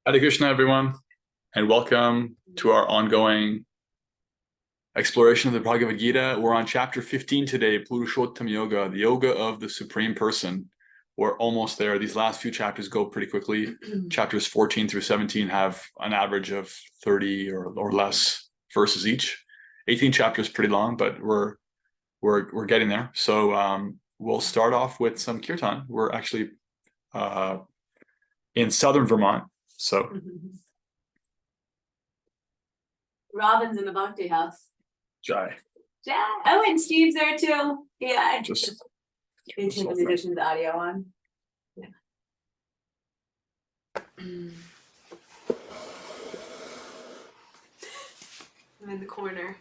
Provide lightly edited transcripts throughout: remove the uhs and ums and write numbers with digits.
Hare Krishna, everyone, and welcome to our ongoing exploration of the Bhagavad Gita. We're on chapter 15 today, Purushottam Yoga, the yoga of the Supreme Person. We're almost there. These last few chapters go pretty quickly. Chapters 14 through 17 have an average of 30 or less verses each. 18 chapters pretty long, but we're getting there. So we'll start off with some kirtan. We're actually in southern Vermont. So Robin's in the Bhakti house. Jai. Oh, and Steve's there too. Yeah. Just in the musician's audio on. Yeah. I'm in the corner.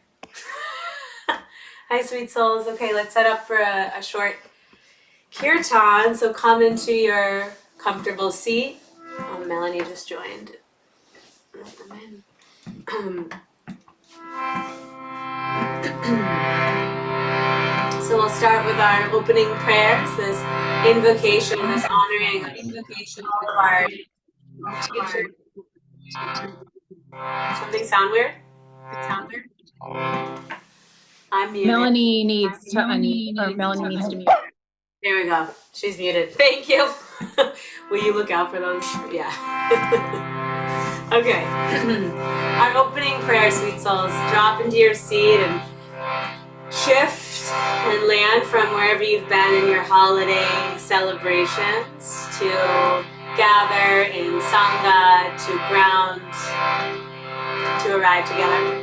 Hi, sweet souls. Okay, let's set up for a short kirtan. So come into your comfortable seat. Oh, Melanie just joined. Let them in. So we'll start with our opening prayers, this invocation, this honoring invocation of our teacher. Something sound weird? I'm muted. Melanie needs to unmute, or Melanie needs to mute. There we go. She's muted. Thank you. Will you look out for those? Yeah. Okay. Our opening prayer, sweet souls. Drop into your seat and shift and land from wherever you've been in your holiday celebrations to gather in Sangha, to ground, to arrive together.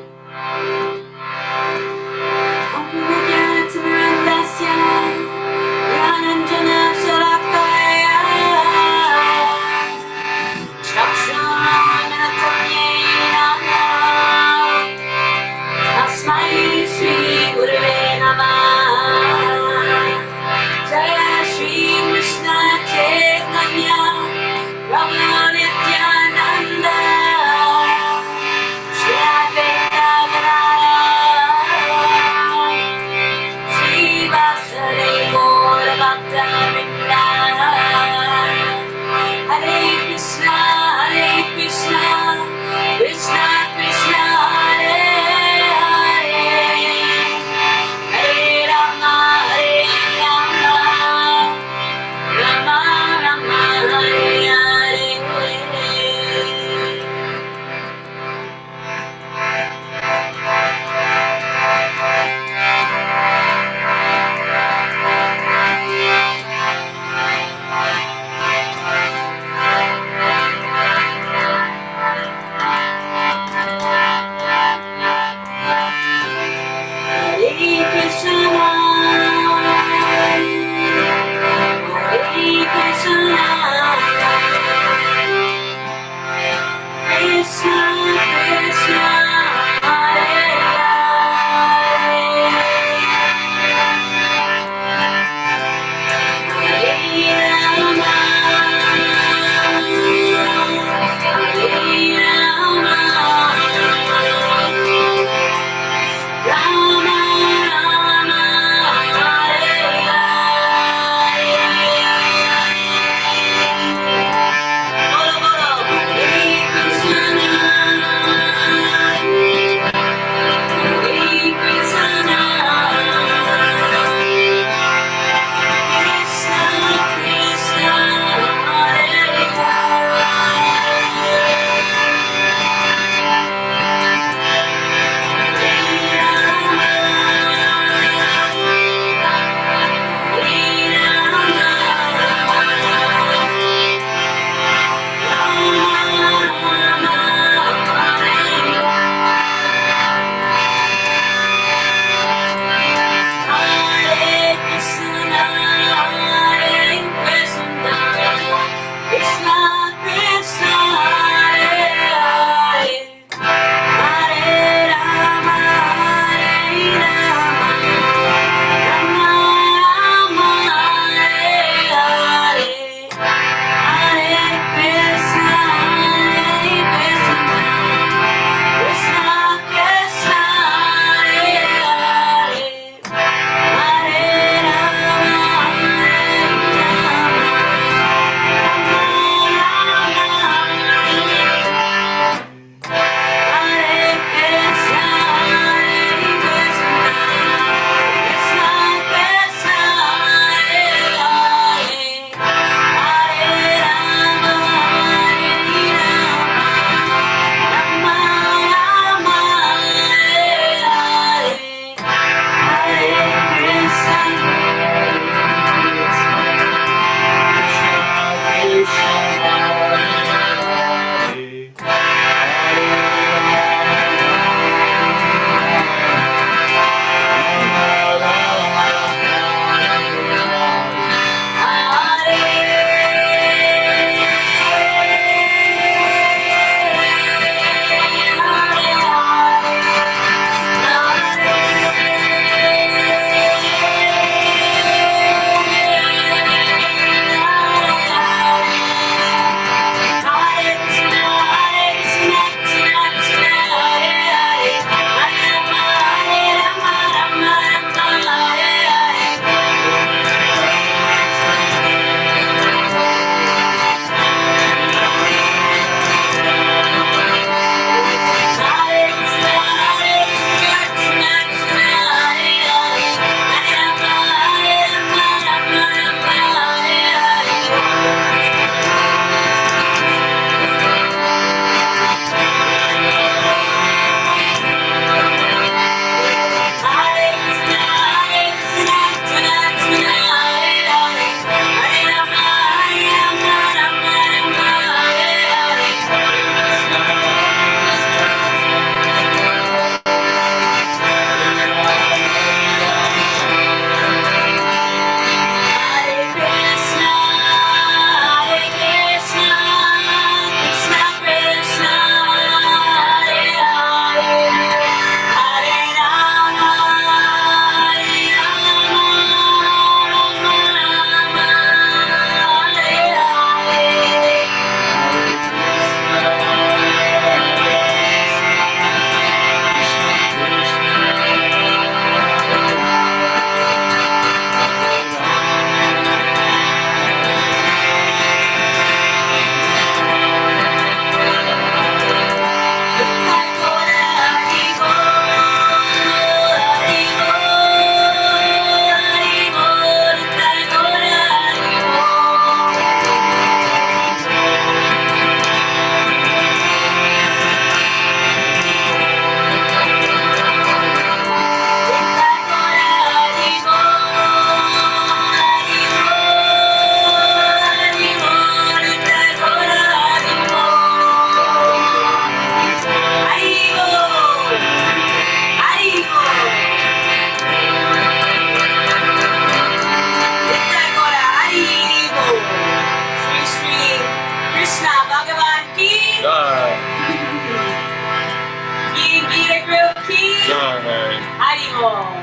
Om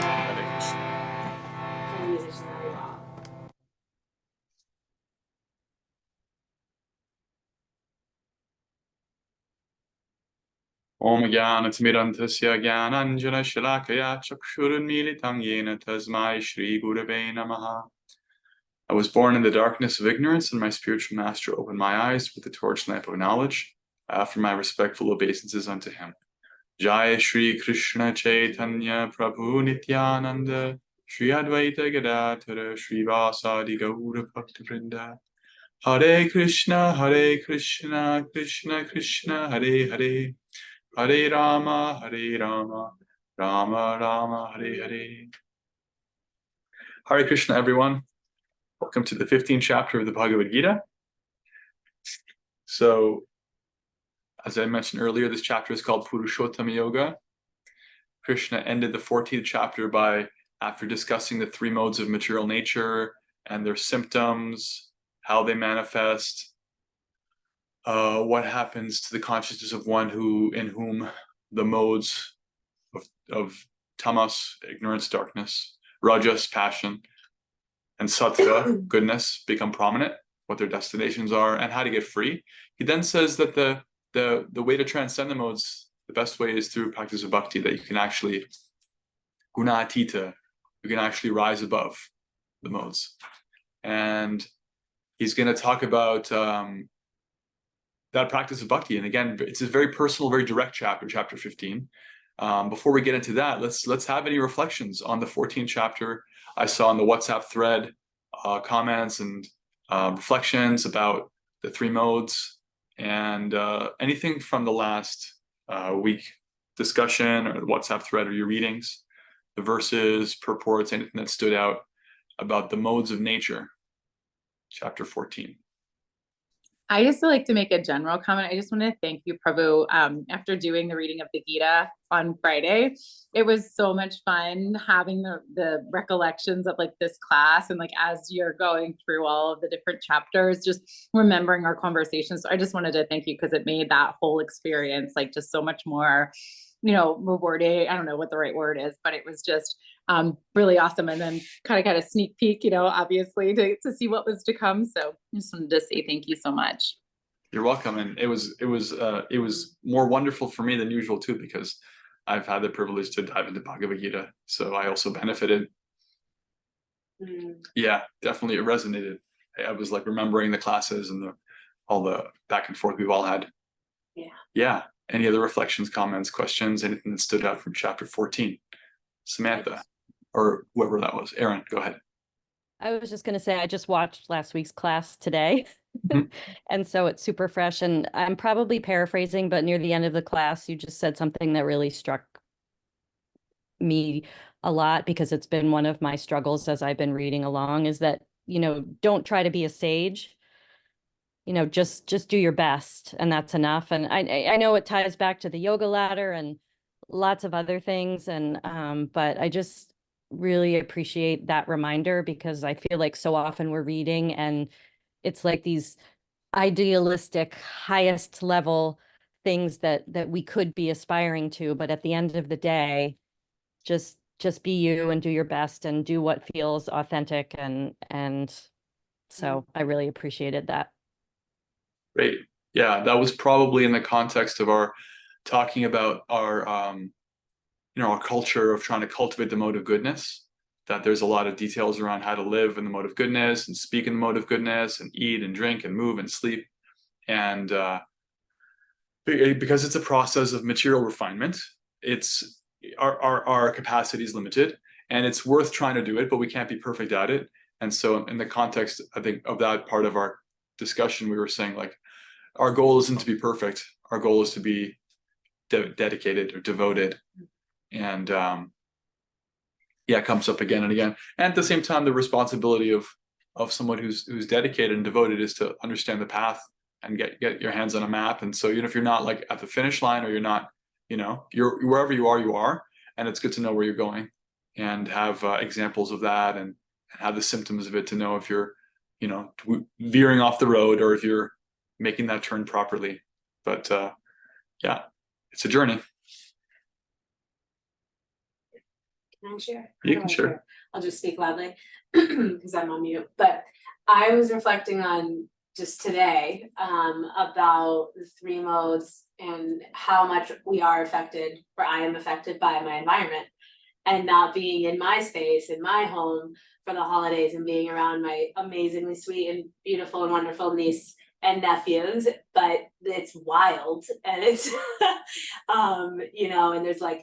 Jnanatimirandhasya Jnananjana Shalakaya Chakshurunmilitam Yena Tasmai Shri Gurave Namaha. I was born in the darkness of ignorance, and my spiritual master opened my eyes with the torch lamp of knowledge. I offer my respectful obeisances unto him. Jai Shri Krishna Chaitanya Prabhu Nityananda Shri Advaita Gadadhara Shri Vasadi Gaura Bhaktivinoda. Hare Krishna Krishna Krishna Hare Hare, Hare Rama Rama Rama Hare Hare. Hare Krishna, everyone. Welcome to the 15th chapter of the Bhagavad Gita. So, as I mentioned earlier, this chapter is called Purushottama Yoga. Krishna ended the 14th chapter by, after discussing the three modes of material nature and their symptoms, how they manifest, what happens to the consciousness of one in whom the modes of tamas, ignorance, darkness, rajas, passion, and sattva, goodness, become prominent, what their destinations are, and how to get free. He then says that the way to transcend the modes, the best way is through practice of bhakti, that you can actually gunatita, you can actually rise above the modes. And he's going to talk about that practice of bhakti. And again, it's a very personal, very direct chapter, chapter 15. Before we get into that, let's have any reflections on the 14th chapter. I saw in the WhatsApp thread comments and reflections about the three modes, and anything from the last week discussion or the WhatsApp thread or your readings, the verses, purports, anything that stood out about the modes of nature, chapter 14. I just would like to make a general comment. I just want to thank you, Prabhu. After doing the reading of the Gita on Friday, it was so much fun having the recollections of like this class, and like as you're going through all of the different chapters, just remembering our conversations. So I just wanted to thank you because it made that whole experience like just so much more, rewarding. I don't know what the right word is, but it was just really awesome. And then kind of got a sneak peek, obviously to see what was to come. So I just wanted to say thank you so much. You're welcome. And it was more wonderful for me than usual too, because I've had the privilege to dive into Bhagavad Gita. So I also benefited. Yeah, definitely it resonated. I was like remembering the classes and all the back and forth we've all had. Yeah. Any other reflections, comments, questions, anything that stood out from chapter 14? Samantha, or whoever that was. Aaron, go ahead. I was just going to say, I just watched last week's class today. And so it's super fresh. And I'm probably paraphrasing, but near the end of the class, you just said something that really struck me a lot, because it's been one of my struggles as I've been reading along, is that, don't try to be a sage. Just do your best, and that's enough. And I know it ties back to the yoga ladder and lots of other things. And but I just really appreciate that reminder, because I feel like so often we're reading and it's like these idealistic, highest level things that we could be aspiring to. But at the end of the day, just be you and do your best and do what feels authentic. And so I really appreciated that. Great. Yeah, that was probably in the context of our talking about our our culture of trying to cultivate the mode of goodness, that there's a lot of details around how to live in the mode of goodness and speak in the mode of goodness and eat and drink and move and sleep. And because it's a process of material refinement, it's our capacity is limited, and it's worth trying to do it, but we can't be perfect at it. And so in the context, I think, of that part of our discussion, we were saying like, our goal isn't to be perfect. Our goal is to be dedicated or devoted. And it comes up again and again. And at the same time, the responsibility of someone who's dedicated and devoted is to understand the path and get your hands on a map. And so, if you're not like at the finish line, or you're not, you're wherever you are, and it's good to know where you're going and have examples of that and have the symptoms of it to know if you're, veering off the road or if you're making that turn properly. But it's a journey. Can I share? You I can don't share. share. I'll just speak loudly because I'm on mute. But I was reflecting on just today about the three modes and how much we are affected, or I am affected by my environment, and not being in my space, in my home for the holidays and being around my amazingly sweet and beautiful and wonderful niece and nephews, but it's wild and it's you know, and there's like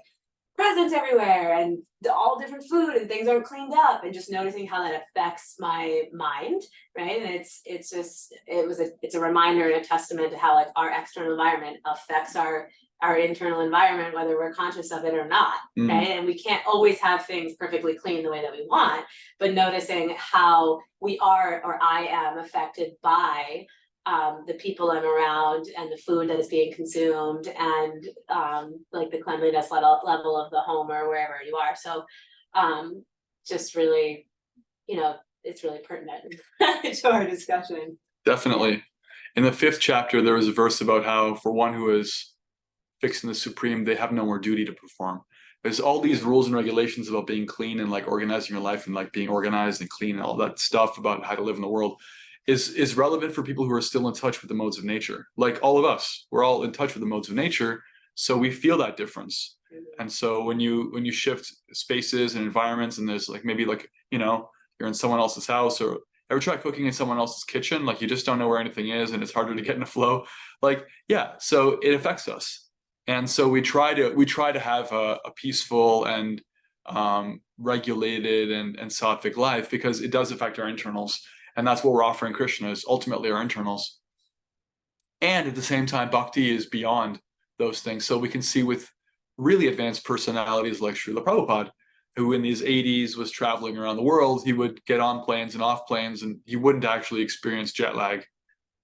presents everywhere and all different food and things aren't cleaned up, and just noticing how that affects my mind, right? And it's a reminder and a testament to how like our external environment affects our internal environment, whether we're conscious of it or not, right? And we can't always have things perfectly clean the way that we want, but noticing how we are, or I am, affected by the people I'm around and the food that is being consumed, and like the cleanliness level of the home or wherever you are. So just really, you know, it's really pertinent to our discussion. Definitely. In the 5th chapter, there was a verse about how for one who is fixed in the supreme, they have no more duty to perform. There's all these rules and regulations about being clean and like organizing your life and like being organized and clean and all that stuff about how to live in the world is relevant for people who are still in touch with the modes of nature. Like all of us, we're all in touch with the modes of nature, so we feel that difference. And so when you shift spaces and environments, and there's like maybe like, you know, you're in someone else's house, or ever try cooking in someone else's kitchen, like you just don't know where anything is and it's harder to get in a flow. Like, yeah, so it affects us. And so we try to have a peaceful and regulated and sattvic life, because it does affect our internals. And that's what we're offering Krishna, is ultimately our internals. And at the same time, bhakti is beyond those things. So we can see with really advanced personalities like Srila Prabhupada, who in his 80s was traveling around the world. He would get on planes and off planes, and he wouldn't actually experience jet lag.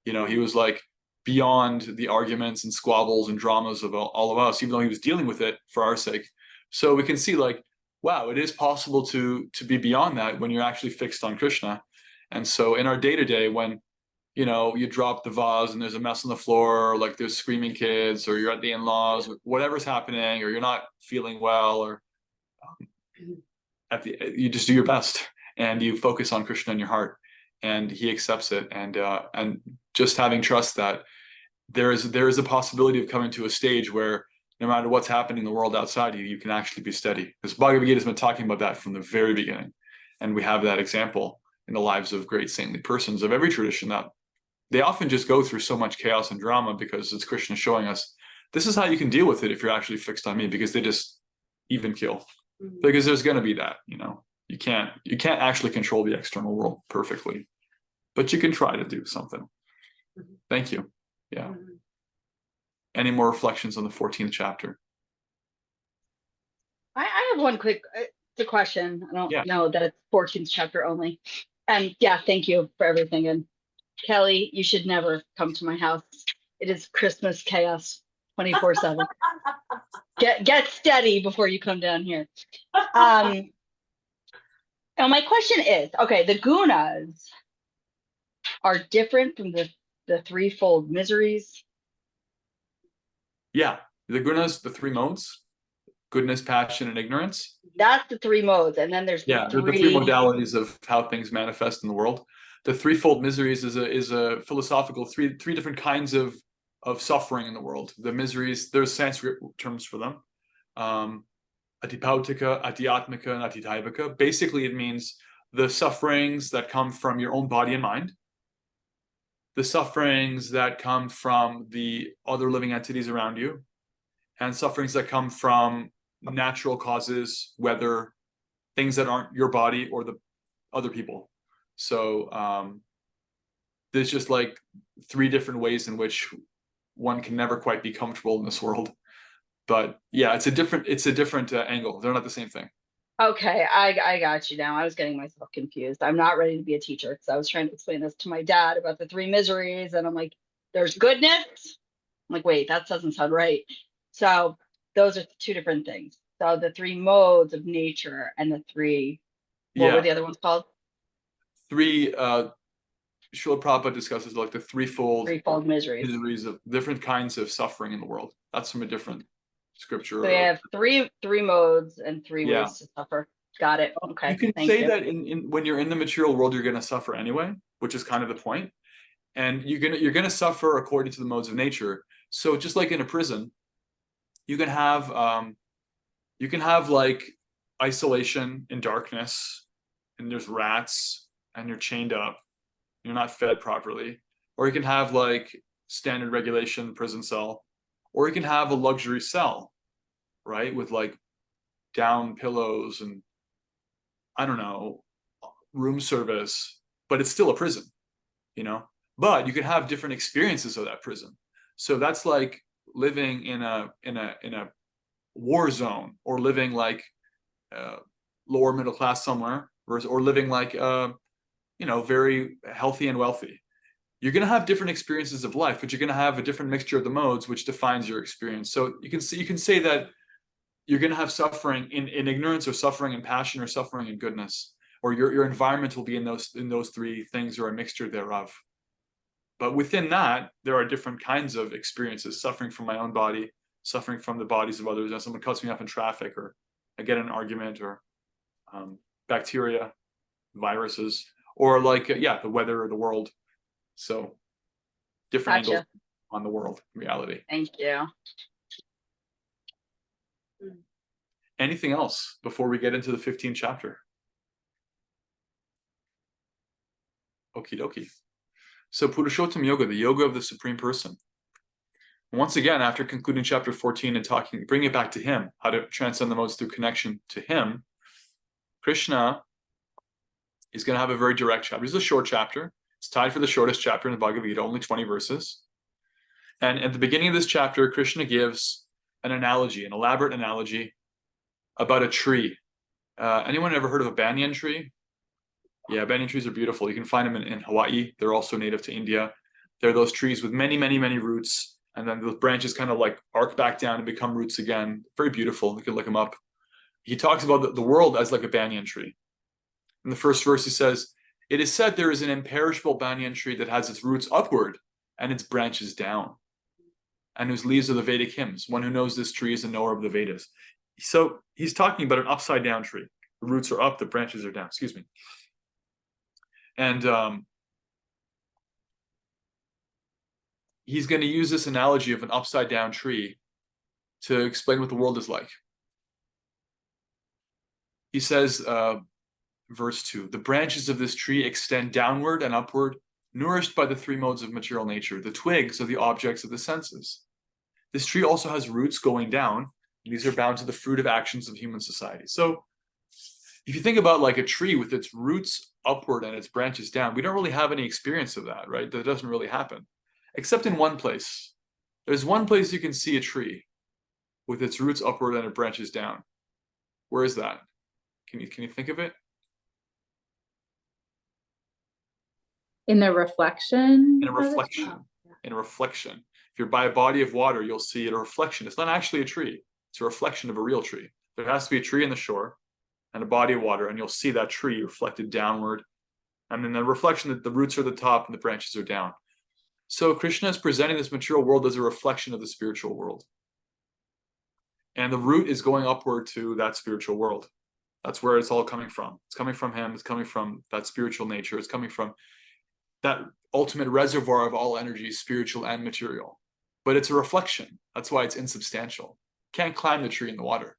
You know, he was like beyond the arguments and squabbles and dramas of all of us, even though he was dealing with it for our sake. So we can see like, wow, it is possible to be beyond that when you're actually fixed on Krishna. And so in our day-to-day, when, you know, you drop the vase and there's a mess on the floor, or like there's screaming kids, or you're at the in-laws, or whatever's happening, or you're not feeling well, or you just do your best and you focus on Krishna in your heart, and he accepts it. And just having trust that there is a possibility of coming to a stage where no matter what's happening in the world outside you can actually be steady. Because Bhagavad Gita has been talking about that from the very beginning. And we have that example in the lives of great saintly persons of every tradition, that they often just go through so much chaos and drama because it's Krishna showing us this is how you can deal with it if you're actually fixed on me, because they just even kill. Because there's going to be that, you know, you can't actually control the external world perfectly, but you can try to do something. Thank you. Yeah. Any more reflections on the 14th chapter? I have one quick question. I don't know that it's 14th chapter only. And yeah, thank you for everything. And Kelly, you should never come to my house. It is Christmas chaos 24/7. Get steady before you come down here. Now my question is, okay, the gunas are different from the threefold miseries. Yeah, the gunas, the 3 modes: goodness, passion, and ignorance. That's the 3 modes, and then there's the 3 modalities of how things manifest in the world. The threefold miseries is a philosophical three different kinds of suffering in the world. The miseries, there's Sanskrit terms for them: atipautika, atiatmika, and atitaivika. Basically, it means the sufferings that come from your own body and mind, the sufferings that come from the other living entities around you, and sufferings that come from natural causes, whether things that aren't your body or the other people. So there's just like 3 different ways in which one can never quite be comfortable in this world. But yeah, it's a different angle. They're not the same thing. Okay, I got you now. I was getting myself confused. I'm not ready to be a teacher because I was trying to explain this to my dad about the 3 miseries, and I'm like, there's goodness. I'm like, wait, that doesn't sound right. So those are 2 different things. So the 3 modes of nature and the 3, what were the other ones called? 3, Srila Prabhupada discusses like the threefold Threefold miseries of different kinds of suffering in the world. That's from a different scripture. So you have three modes and three Yeah. ways to suffer. Got it. Okay. You can thank say you. that in when you're in the material world, you're going to suffer anyway, which is kind of the point. And you're gonna suffer according to the modes of nature. So just like in a prison, you can have like isolation in darkness, and there's rats, and you're chained up, you're not fed properly, or you can have like standard regulation prison cell, or you can have a luxury cell, right, with like down pillows and I don't know, room service, but it's still a prison, you know. But you can have different experiences of that prison. So that's like living in a war zone, or living like lower middle class somewhere, or living like very healthy and wealthy. You're going to have different experiences of life, but you're going to have a different mixture of the modes, which defines your experience. So you can say that you're going to have suffering in ignorance, or suffering in passion, or suffering in goodness, or your environment will be in those three things, or a mixture thereof. But within that, there are different kinds of experiences: suffering from my own body, suffering from the bodies of others. As someone cuts me off in traffic, or I get in an argument, or bacteria, viruses, or like the weather or the world. So different angles on the world reality. Thank you. Anything else before we get into the 15th chapter? Okie dokie. So Purushottam Yoga, the yoga of the Supreme Person. Once again, after concluding chapter 14 and bringing it back to him, how to transcend the modes through connection to him, Krishna is going to have a very direct chapter. It's a short chapter. It's tied for the shortest chapter in the Bhagavad Gita, only 20 verses. And at the beginning of this chapter, Krishna gives an analogy, an elaborate analogy about a tree. Anyone ever heard of a banyan tree? Yeah, banyan trees are beautiful. You can find them in Hawaii. They're also native to India. They're those trees with many, many, many roots. And then the branches kind of like arc back down and become roots again. Very beautiful. You can look them up. He talks about the world as like a banyan tree. In the first verse, he says, "It is said there is an imperishable banyan tree that has its roots upward and its branches down, and whose leaves are the Vedic hymns. One who knows this tree is a knower of the Vedas." So he's talking about an upside down tree. The roots are up, the branches are down. Excuse me. And he's going to use this analogy of an upside down tree to explain what the world is like. He says, verse 2, "The branches of this tree extend downward and upward, nourished by the three modes of material nature. The twigs are the objects of the senses. This tree also has roots going down. These are bound to the fruit of actions of human society." So if you think about like a tree with its roots upward and its branches down, we don't really have any experience of that, right? That doesn't really happen, except in one place. There's one place you can see a tree with its roots upward and its branches down. Where is that? Can you think of it? In the reflection? In a reflection. In a reflection. If you're by a body of water, you'll see a reflection. It's not actually a tree. It's a reflection of a real tree. There has to be a tree in the shore and a body of water, and you'll see that tree reflected downward. And then the reflection that the roots are at the top and the branches are down. So Krishna is presenting this material world as a reflection of the spiritual world. And the root is going upward to that spiritual world. That's where it's all coming from. It's coming from him. It's coming from that spiritual nature. It's coming from that ultimate reservoir of all energies, spiritual and material. But it's a reflection. That's why it's insubstantial. You can't climb the tree in the water.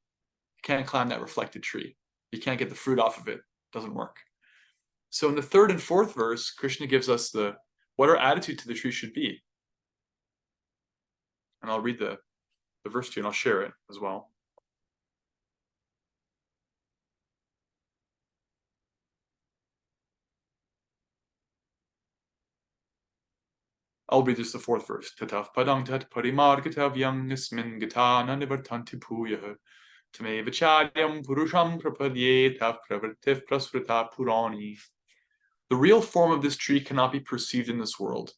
You can't climb that reflected tree. You can't get the fruit off of it. It doesn't work. So in the third and fourth verse, Krishna gives us what our attitude to the tree should be. And I'll read the verse to you, and I'll share it as well. I'll read just the fourth verse. Tatav padang tat parimargatavyam nismin gatana nivartanti puyah tameva charyam purusham prapadyetav pravartiv prasvrita purani. The real form of this tree cannot be perceived in this world.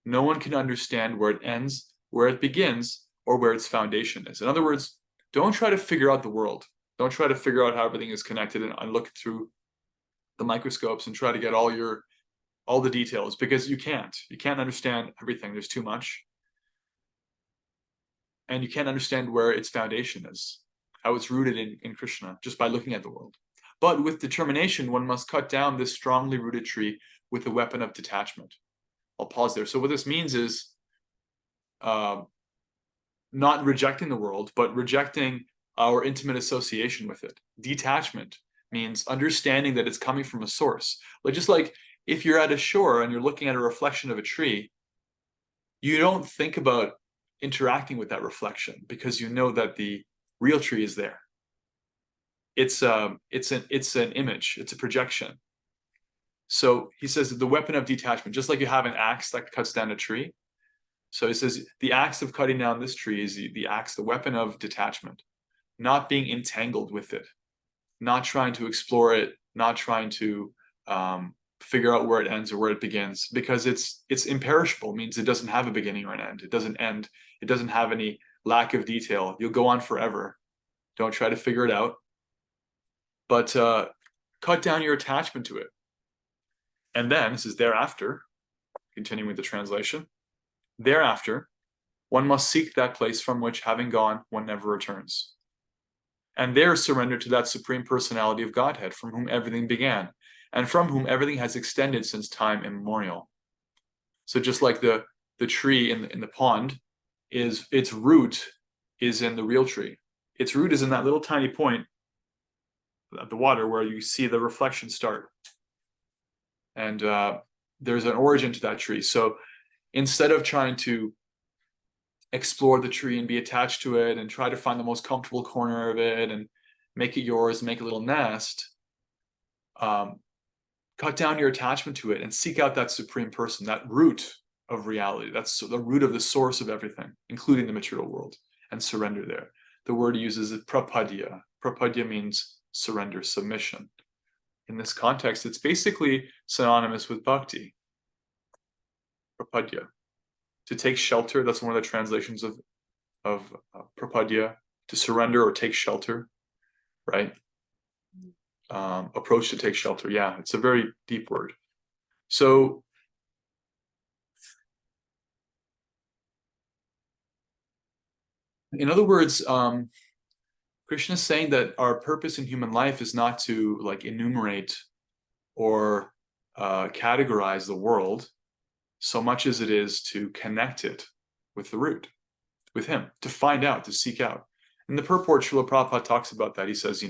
No one can understand where it ends, where it begins, or where its foundation is. In other words, don't try to figure out the world. Don't try to figure out how everything is connected and look through the microscopes and try to get all the details, because you can't understand everything. There's too much. and you can't understand where its foundation is, how it's rooted in Krishna, just by looking at the world. But with determination, one must cut down this strongly rooted tree with the weapon of detachment. I'll pause there. So what this means is not rejecting the world, but rejecting our intimate association with it. Detachment means understanding that it's coming from a source. Like, just like if you're at a shore and you're looking at a reflection of a tree, you don't think about interacting with that reflection because you know that the real tree is there. It's an image, it's a projection. So he says that the weapon of detachment, just like you have an axe that cuts down a tree. So he says the axe of cutting down this tree is the axe, the weapon of detachment, not being entangled with it, not trying to explore it, not trying to figure out where it ends or where it begins, because it's imperishable, means it doesn't have a beginning or an end. It doesn't end. It doesn't have any lack of detail. You'll go on forever. Don't try to figure it out, but cut down your attachment to it. And then, this is thereafter, continuing with the translation, thereafter, one must seek that place from which, having gone, one never returns. And there surrender to that Supreme Personality of Godhead, from whom everything began, and from whom everything has extended since time immemorial. So just like the tree in the pond, its root is in the real tree. Its root is in that little tiny point of the water where you see the reflection start. And there's an origin to that tree. So instead of trying to explore the tree and be attached to it and try to find the most comfortable corner of it and make it yours and make a little nest, cut down your attachment to it and seek out that Supreme Person, that root of reality. That's the root of the source of everything, including the material world, and surrender there. The word he uses is prapadya. Prapadya means surrender, submission. In this context, it's basically synonymous with bhakti. Prapadya. To take shelter, that's one of the translations of prapadya, to surrender or take shelter, right? Approach to take shelter. Yeah, it's a very deep word. So in other words, Krishna is saying that our purpose in human life is not to like enumerate or categorize the world so much as it is to connect it with the root, with him, to find out, to seek out. In the purport, Srila Prabhupada talks about that. He says, he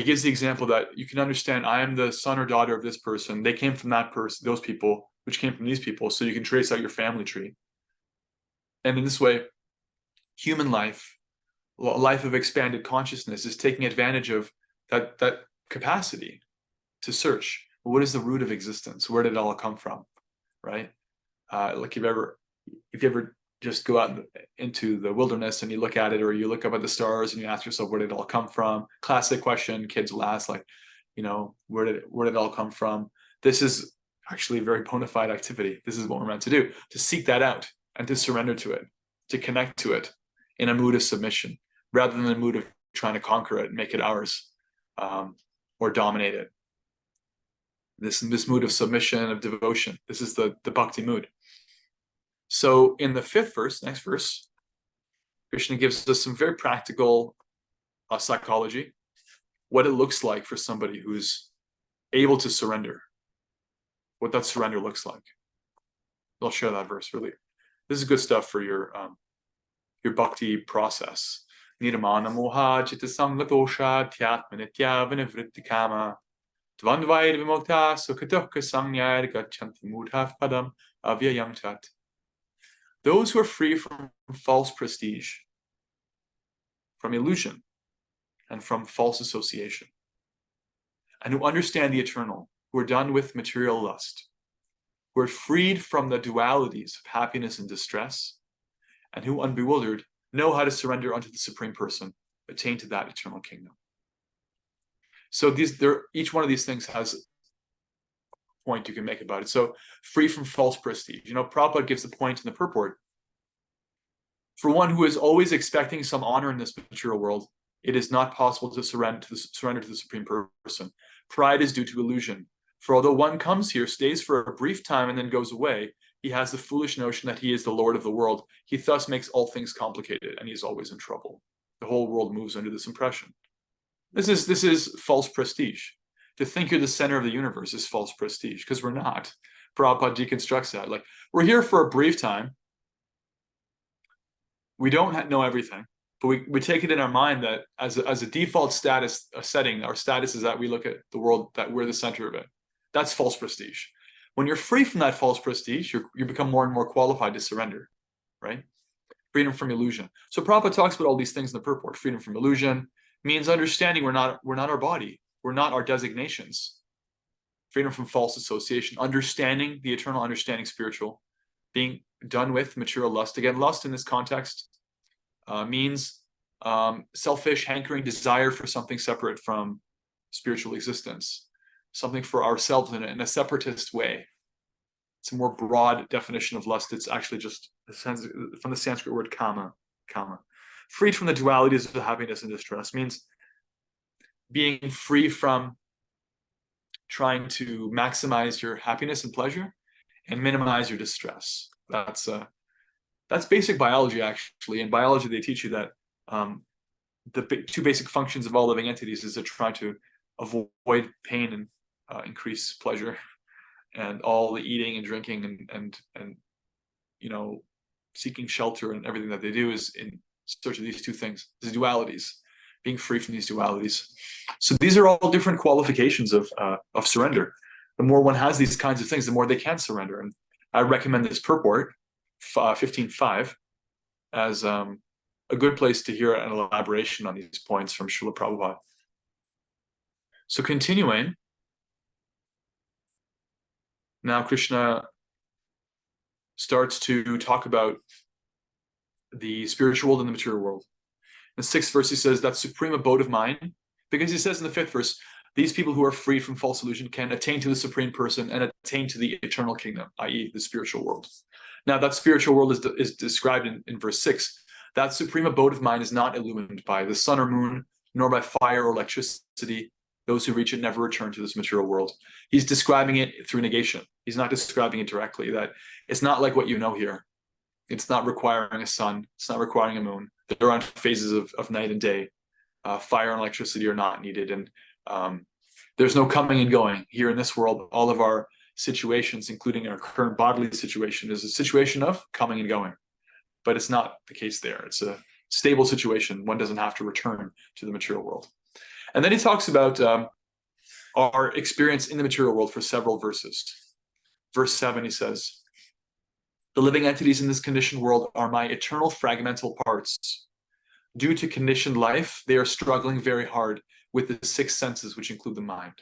gives the example that you can understand, I am the son or daughter of this person. They came from that person, those people, which came from these people. So you can trace out your family tree. And in this way, human life, a life of expanded consciousness, is taking advantage of that capacity to search. What is the root of existence? Where did it all come from? Right? Like if you ever just go out into the wilderness and you look at it, or you look up at the stars and you ask yourself, where did it all come from? Classic question kids will ask, like, where did it all come from? This is actually a very bona fide activity. This is what we're meant to do, to seek that out and to surrender to it, to connect to it in a mood of submission, rather than a mood of trying to conquer it and make it ours, or dominate it. This mood of submission, of devotion. This is the bhakti mood. So in the fifth verse, next verse, Krishna gives us some very practical psychology, what it looks like for somebody who's able to surrender, what that surrender looks like. I'll share that verse really. This is good stuff for your bhakti process. Nirmana moha chitta samvatosha tyatmanitya vinivritti kama dvandvair vimokta sukhadukkha samnyaya gachanti mudha padam avyayam tat. Those who are free from false prestige, from illusion, and from false association, and who understand the eternal, who are done with material lust, who are freed from the dualities of happiness and distress, and who, unbewildered, know how to surrender unto the Supreme Person, attain to that eternal kingdom. So each one of these things has a point you can make about it. So free from false prestige. Prabhupada gives the point in the purport. For one who is always expecting some honor in this material world, it is not possible to surrender to the Supreme Person. Pride is due to illusion. For although one comes here, stays for a brief time, and then goes away, He has the foolish notion that he is the Lord of the world. He thus makes all things complicated, and he's always in trouble. The whole world moves under this impression. This is false prestige. To think you're the center of the universe is false prestige, because we're not. Prabhupada deconstructs that. Like, we're here for a brief time. We don't know everything, but we take it in our mind that as a default status, a setting, our status is that we look at the world, that we're the center of it. That's false prestige. When you're free from that false prestige, you become more and more qualified to surrender, right? Freedom from illusion. So Prabhupada talks about all these things in the purport. Freedom from illusion means understanding we're not our body. We're not our designations. Freedom from false association. Understanding the eternal, understanding spiritual. Being done with material lust. Again, lust in this context means selfish, hankering desire for something separate from spiritual existence. Something for ourselves in a separatist way. It's a more broad definition of lust. It's actually just from the Sanskrit word kama. Freed from the dualities of happiness and distress means being free from trying to maximize your happiness and pleasure and minimize your distress. That's basic biology, actually. In biology, they teach you that the two basic functions of all living entities is to try to avoid pain and increase pleasure, and all the eating and drinking and seeking shelter and everything that they do is in search of these two things, these dualities, being free from these dualities. So these are all different qualifications of surrender. The more one has these kinds of things, the more they can surrender. And I recommend this purport 15.5 as a good place to hear an elaboration on these points from Srila Prabhupada. So continuing, now Krishna starts to talk about the spiritual world and the material world. In the 6th verse, he says that supreme abode of mind, because he says in the 5th verse, these people who are freed from false illusion can attain to the supreme person and attain to the eternal kingdom, i.e. the spiritual world. Now that spiritual world is described in verse 6. That supreme abode of mind is not illumined by the sun or moon, nor by fire or electricity. Those who reach it never return to this material world. He's describing it through negation. He's not describing it directly, that it's not like what you know here. It's not requiring a sun. It's not requiring a moon. There aren't phases of night and day. Fire and electricity are not needed. And there's no coming and going here in this world. All of our situations, including our current bodily situation, is a situation of coming and going. But it's not the case there. It's a stable situation. One doesn't have to return to the material world. And then he talks about our experience in the material world for several verses. Verse 7, he says, the living entities in this conditioned world are my eternal fragmental parts. Due to conditioned life, they are struggling very hard with the 6 senses, which include the mind.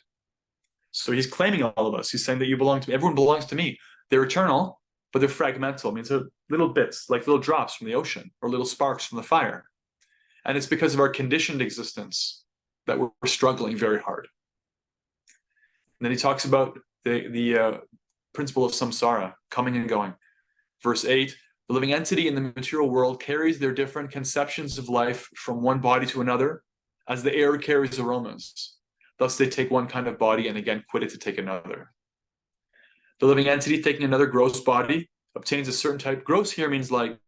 So he's claiming all of us. He's saying that you belong to me. Everyone belongs to me. They're eternal, but they're fragmental. It means they're little bits, like little drops from the ocean or little sparks from the fire. And it's because of our conditioned existence that we're struggling very hard. And then he talks about the principle of samsara, coming and going. Verse 8, the living entity in the material world carries their different conceptions of life from one body to another, as the air carries aromas. Thus they take one kind of body and again quit it to take another. The living entity taking another gross body obtains a certain type. Gross here means like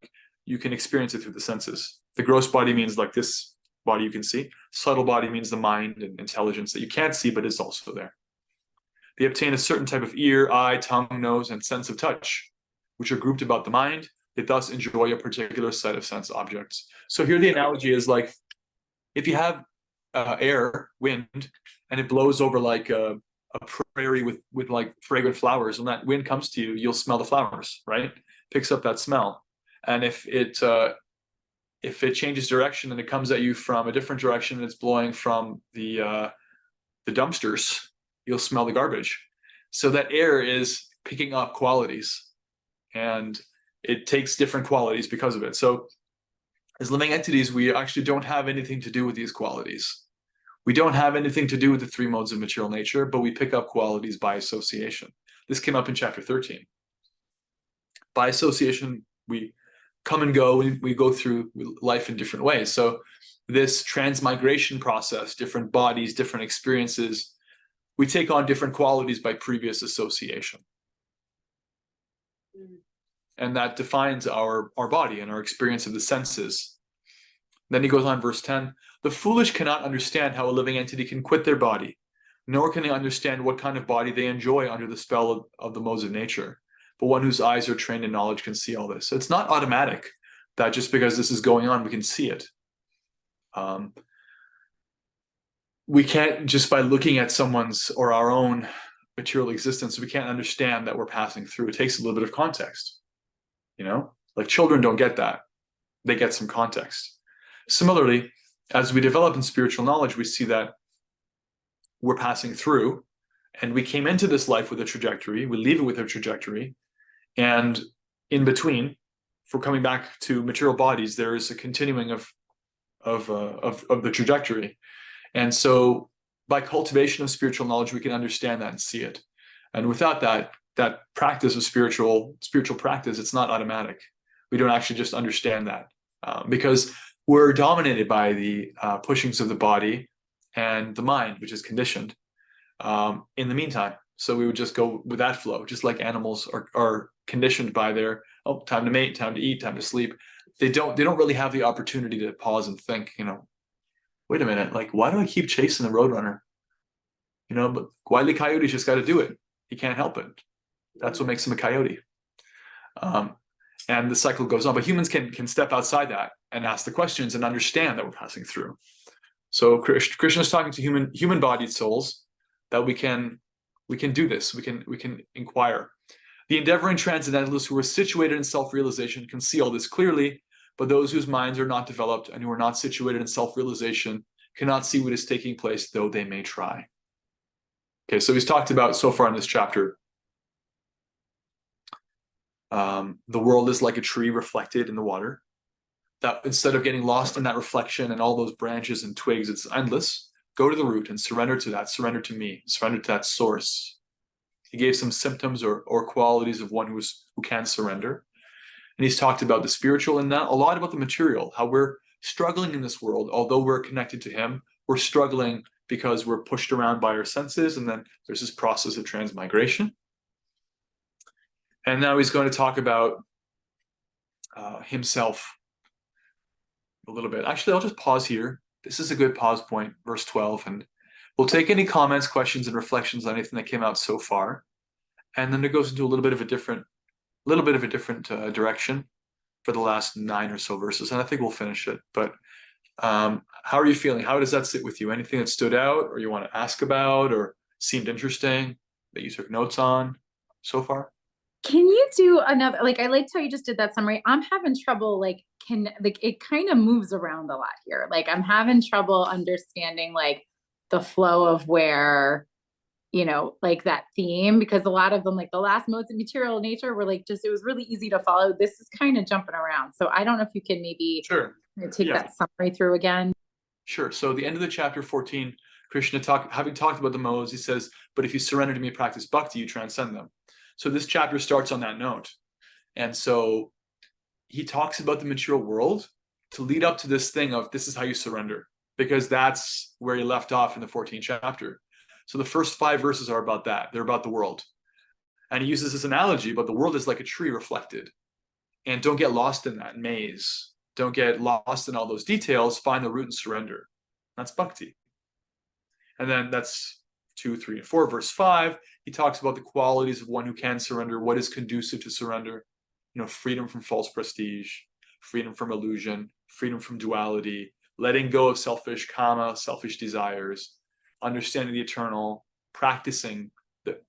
you can experience it through the senses. The gross body means like this body you can see. Subtle body means the mind and intelligence that you can't see but is also there. They obtain a certain type of ear, eye, tongue, nose, and sense of touch, which are grouped about the mind. They thus enjoy a particular set of sense objects. So here the analogy is like, if you have air, wind, and it blows over like a prairie with like fragrant flowers, when that wind comes to you, you'll smell the flowers, right? Picks up that smell. And if it changes direction and it comes at you from a different direction and it's blowing from the dumpsters, you'll smell the garbage. So that air is picking up qualities, and it takes different qualities because of it. So as living entities, we actually don't have anything to do with these qualities. We don't have anything to do with the 3 modes of material nature, but we pick up qualities by association. This came up in chapter 13. By association, we come and go, we go through life in different ways. So this transmigration process, different bodies, different experiences, we take on different qualities by previous association. And that defines our body and our experience of the senses. Then he goes on, verse 10, the foolish cannot understand how a living entity can quit their body, nor can they understand what kind of body they enjoy under the spell of the modes of nature. But one whose eyes are trained in knowledge can see all this. So it's not automatic that just because this is going on, we can see it. We can't, just by looking at someone's or our own material existence, we can't understand that we're passing through. It takes a little bit of context. Like children don't get that. They get some context. Similarly, as we develop in spiritual knowledge, we see that we're passing through, and we came into this life with a trajectory, we leave it with a trajectory, and in between, for coming back to material bodies, there is a continuing of the trajectory. And so by cultivation of spiritual knowledge, we can understand that and see it. And without that practice of spiritual practice, it's not automatic. We don't actually just understand that because we're dominated by the pushings of the body and the mind, which is conditioned in the meantime. So we would just go with that flow, just like animals are conditioned by their, time to mate, time to eat, time to sleep. They don't really have the opportunity to pause and think, wait a minute, like, why do I keep chasing the roadrunner? But Wile E. Coyote's just got to do it. He can't help it. That's what makes him a coyote. And the cycle goes on. But humans can step outside that and ask the questions and understand that we're passing through. So Krishna is talking to human-bodied souls that we can do this. We can inquire. The endeavoring transcendentalists who are situated in self-realization can see all this clearly, but those whose minds are not developed and who are not situated in self-realization cannot see what is taking place, though they may try. Okay, so he's talked about so far in this chapter, the world is like a tree reflected in the water. That instead of getting lost in that reflection and all those branches and twigs, it's endless. Go to the root and surrender to that. Surrender to me. Surrender to that source. He gave some symptoms or qualities of one who can surrender. And he's talked about the spiritual and now a lot about the material, how we're struggling in this world. Although we're connected to him, we're struggling because we're pushed around by our senses. And then there's this process of transmigration. And now he's going to talk about himself a little bit. Actually, I'll just pause here. This is a good pause point, verse 12. And we'll take any comments, questions, and reflections on anything that came out so far. And then it goes into a little bit of a different direction for the last 9 or so verses. And I think we'll finish it. But how are you feeling? How does that sit with you? Anything that stood out or you want to ask about or seemed interesting that you took notes on so far? Can you do another, I liked how you just did that summary. I'm having trouble, it kind of moves around a lot here. I'm having trouble understanding, the flow of where, that theme, because a lot of them, the last modes of material nature were it was really easy to follow. This is kind of jumping around. So I don't know if you can maybe take that summary through again. Sure. So the end of the chapter 14, Krishna having talked about the modes, he says, but if you surrender to me, practice bhakti, you transcend them. So this chapter starts on that note. And so he talks about the material world to lead up to this thing of this is how you surrender, because that's where he left off in the 14th chapter. So the first 5 verses are about that. They're about the world. And he uses this analogy, but the world is like a tree reflected. And don't get lost in that maze. Don't get lost in all those details. Find the root and surrender. That's bhakti. And then that's 2, 3, and 4. Verse 5, he talks about the qualities of one who can surrender, what is conducive to surrender. Freedom from false prestige, freedom from illusion, freedom from duality, letting go of selfish kama, selfish desires, understanding the eternal,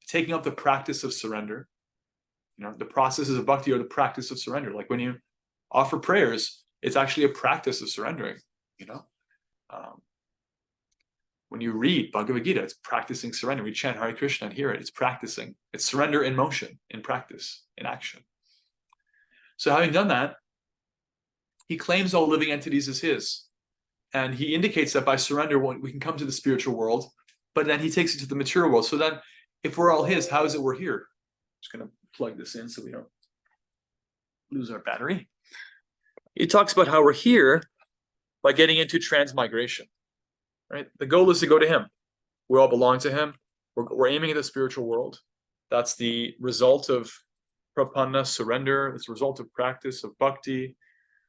taking up the practice of surrender. The processes of bhakti are the practice of surrender. Like when you offer prayers, it's actually a practice of surrendering, when you read Bhagavad Gita, it's practicing surrender. We chant Hare Krishna and hear it. It's practicing. It's surrender in motion, in practice, in action. So having done that, he claims all living entities as his. And he indicates that by surrender, we can come to the spiritual world, but then he takes it to the material world. So then if we're all his, how is it we're here? Just going to plug this in so we don't lose our battery. He talks about how we're here by getting into transmigration. Right? The goal is to go to him. We all belong to him. We're aiming at the spiritual world. That's the result of prapanna, surrender. It's a result of practice of bhakti.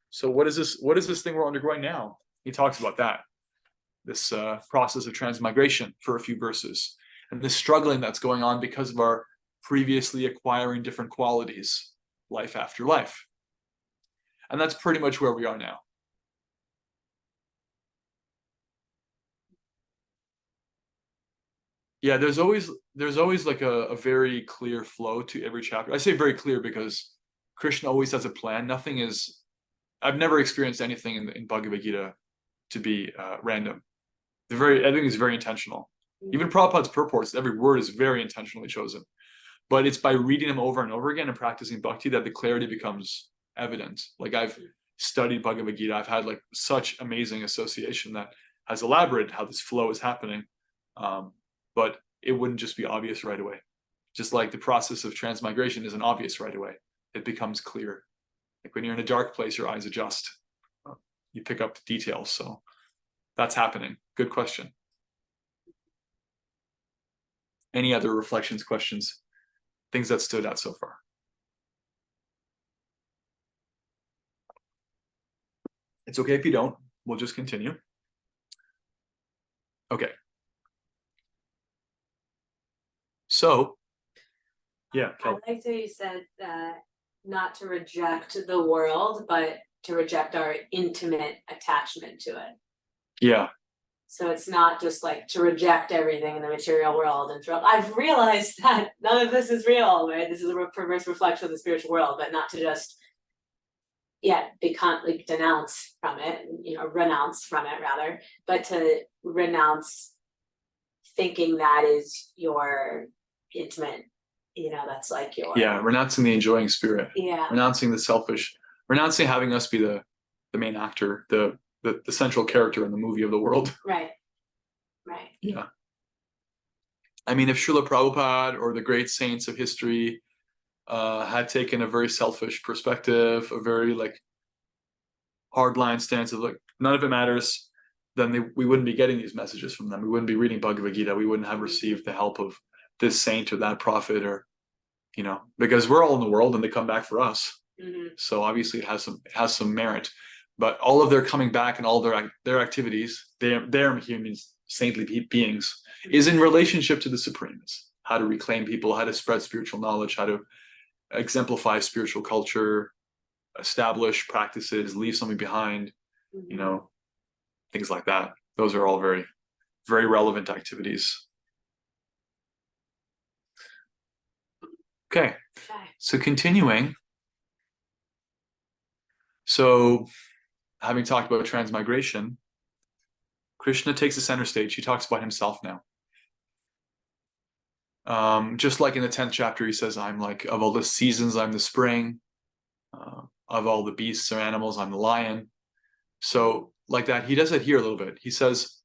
So what is this thing we're undergoing now? He talks about that, this process of transmigration for a few verses, and this struggling that's going on because of our previously acquiring different qualities, life after life. And that's pretty much where we are now. Yeah, there's always like a very clear flow to every chapter. I say very clear because Krishna always has a plan. Nothing is, I've never experienced anything in Bhagavad Gita to be random. Everything is very intentional. Even Prabhupada's purports, every word is very intentionally chosen. But it's by reading them over and over again and practicing bhakti that the clarity becomes evident. Like I've studied Bhagavad Gita, I've had like such amazing association that has elaborated how this flow is happening. But it wouldn't just be obvious right away. Just like the process of transmigration isn't obvious right away. It becomes clear. Like when you're in a dark place, your eyes adjust. You pick up the details. So that's happening. Good question. Any other reflections, questions, things that stood out so far? It's okay if you don't. We'll just continue. Okay. So, yeah. I liked how you said not to reject the world, but to reject our intimate attachment to it. Yeah. So it's not just like to reject everything in the material world and throw. I've realized that none of this is real, right? This is a perverse reflection of the spiritual world, but not to just, become like denounce from it, renounce from it rather, but to renounce thinking that is your intimate, that's like your. Yeah, renouncing the enjoying spirit. Yeah. Renouncing the selfish, renouncing having us be the main actor, the central character in the movie of the world. Right. Yeah. I mean, if Srila Prabhupada or the great saints of history had taken a very selfish perspective, a very like hardline stance of like none of it matters, then we wouldn't be getting these messages from them. We wouldn't be reading Bhagavad Gita. We wouldn't have received the help of this saint or that prophet, or because we're all in the world and they come back for us. Mm-hmm. So obviously it has some merit. But all of their coming back and all their activities, their humans, saintly beings, is in relationship to the Supreme. It's how to reclaim people, how to spread spiritual knowledge, how to exemplify spiritual culture, establish practices, leave something behind, things like that. Those are all very, very relevant activities. Okay, so continuing. So having talked about transmigration, Krishna takes the center stage. He talks about himself now. Just like in the 10th chapter, he says, I'm like, of all the seasons, I'm the spring. Of all the beasts or animals, I'm the lion. So like that, he does it here a little bit. He says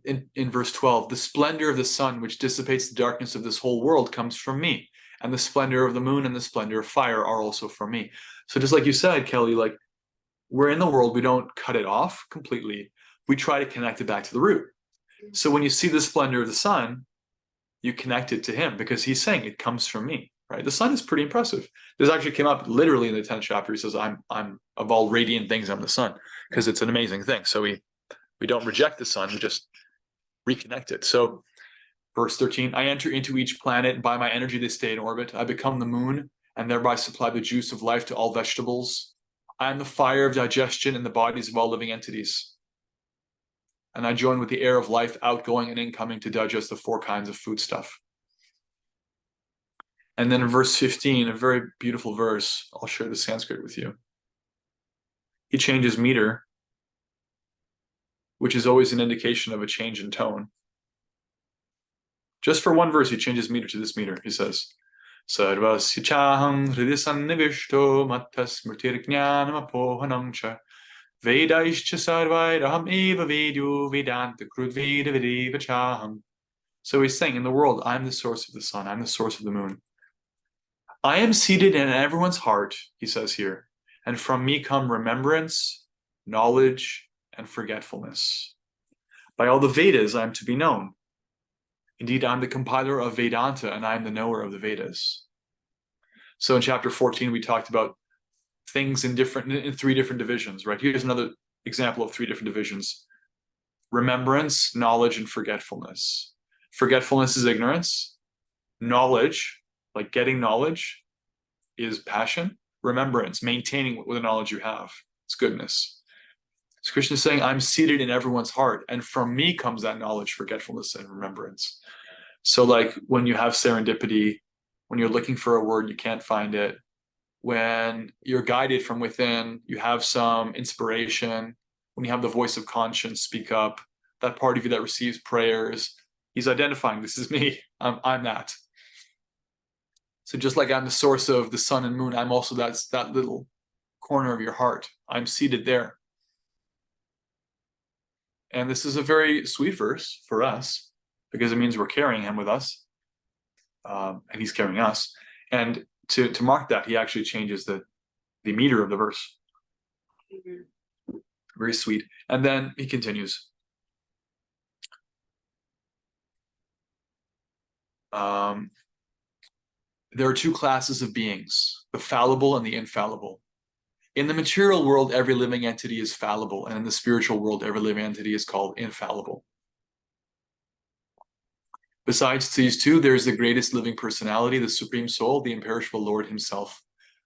in verse 12, the splendor of the sun, which dissipates the darkness of this whole world, comes from me. And the splendor of the moon and the splendor of fire are also from me. So just like you said, Kelly, like we're in the world, we don't cut it off completely. We try to connect it back to the root. So when you see the splendor of the sun, you connect it to him because he's saying it comes from me, right? The sun is pretty impressive. This actually came up literally in the 10th chapter. He says, I'm of all radiant things, I'm the sun, because it's an amazing thing. So we don't reject the sun, we just reconnect it. So verse 13, I enter into each planet, and by my energy they stay in orbit. I become the moon and thereby supply the juice of life to all vegetables. I am the fire of digestion in the bodies of all living entities. And I join with the air of life outgoing and incoming to digest the 4 kinds of food stuff. And then in verse 15, a very beautiful verse, I'll share the Sanskrit with you. He changes meter, which is always an indication of a change in tone. Just for one verse, he changes meter to this meter. He says, Sarvasya chaham hridisannivishto mattas mritirjnanam apohanam cha vedaishcha sarvairaham eva vedyo vedanta krudveda vedeva chaham. So he's saying, in the world, I'm the source of the sun. I'm the source of the moon. I am seated in everyone's heart, he says here, and from me come remembrance, knowledge, and forgetfulness. By all the Vedas, I am to be known. Indeed, I'm the compiler of Vedanta, and I am the knower of the Vedas. So in chapter 14, we talked about things in 3 different divisions, right? Here's another example of 3 different divisions: remembrance, knowledge, and forgetfulness. Forgetfulness is ignorance. Knowledge, like getting knowledge, is passion. Remembrance, maintaining the knowledge you have, it's goodness. So Krishna is saying, I'm seated in everyone's heart, and from me comes that knowledge, forgetfulness, and remembrance. So like when you have serendipity, when you're looking for a word, you can't find it. When you're guided from within, you have some inspiration. When you have the voice of conscience speak up, that part of you that receives prayers, he's identifying, this is me, I'm that. So just like I'm the source of the sun and moon, I'm also that little corner of your heart. I'm seated there. And this is a very sweet verse for us, because it means we're carrying him with us, and he's carrying us. And to mark that, he actually changes the meter of the verse. Very sweet. And then he continues. There are 2 classes of beings, the fallible and the infallible. In the material world, every living entity is fallible, and in the spiritual world, every living entity is called infallible. Besides these 2, there is the greatest living personality, the Supreme Soul, the imperishable Lord himself,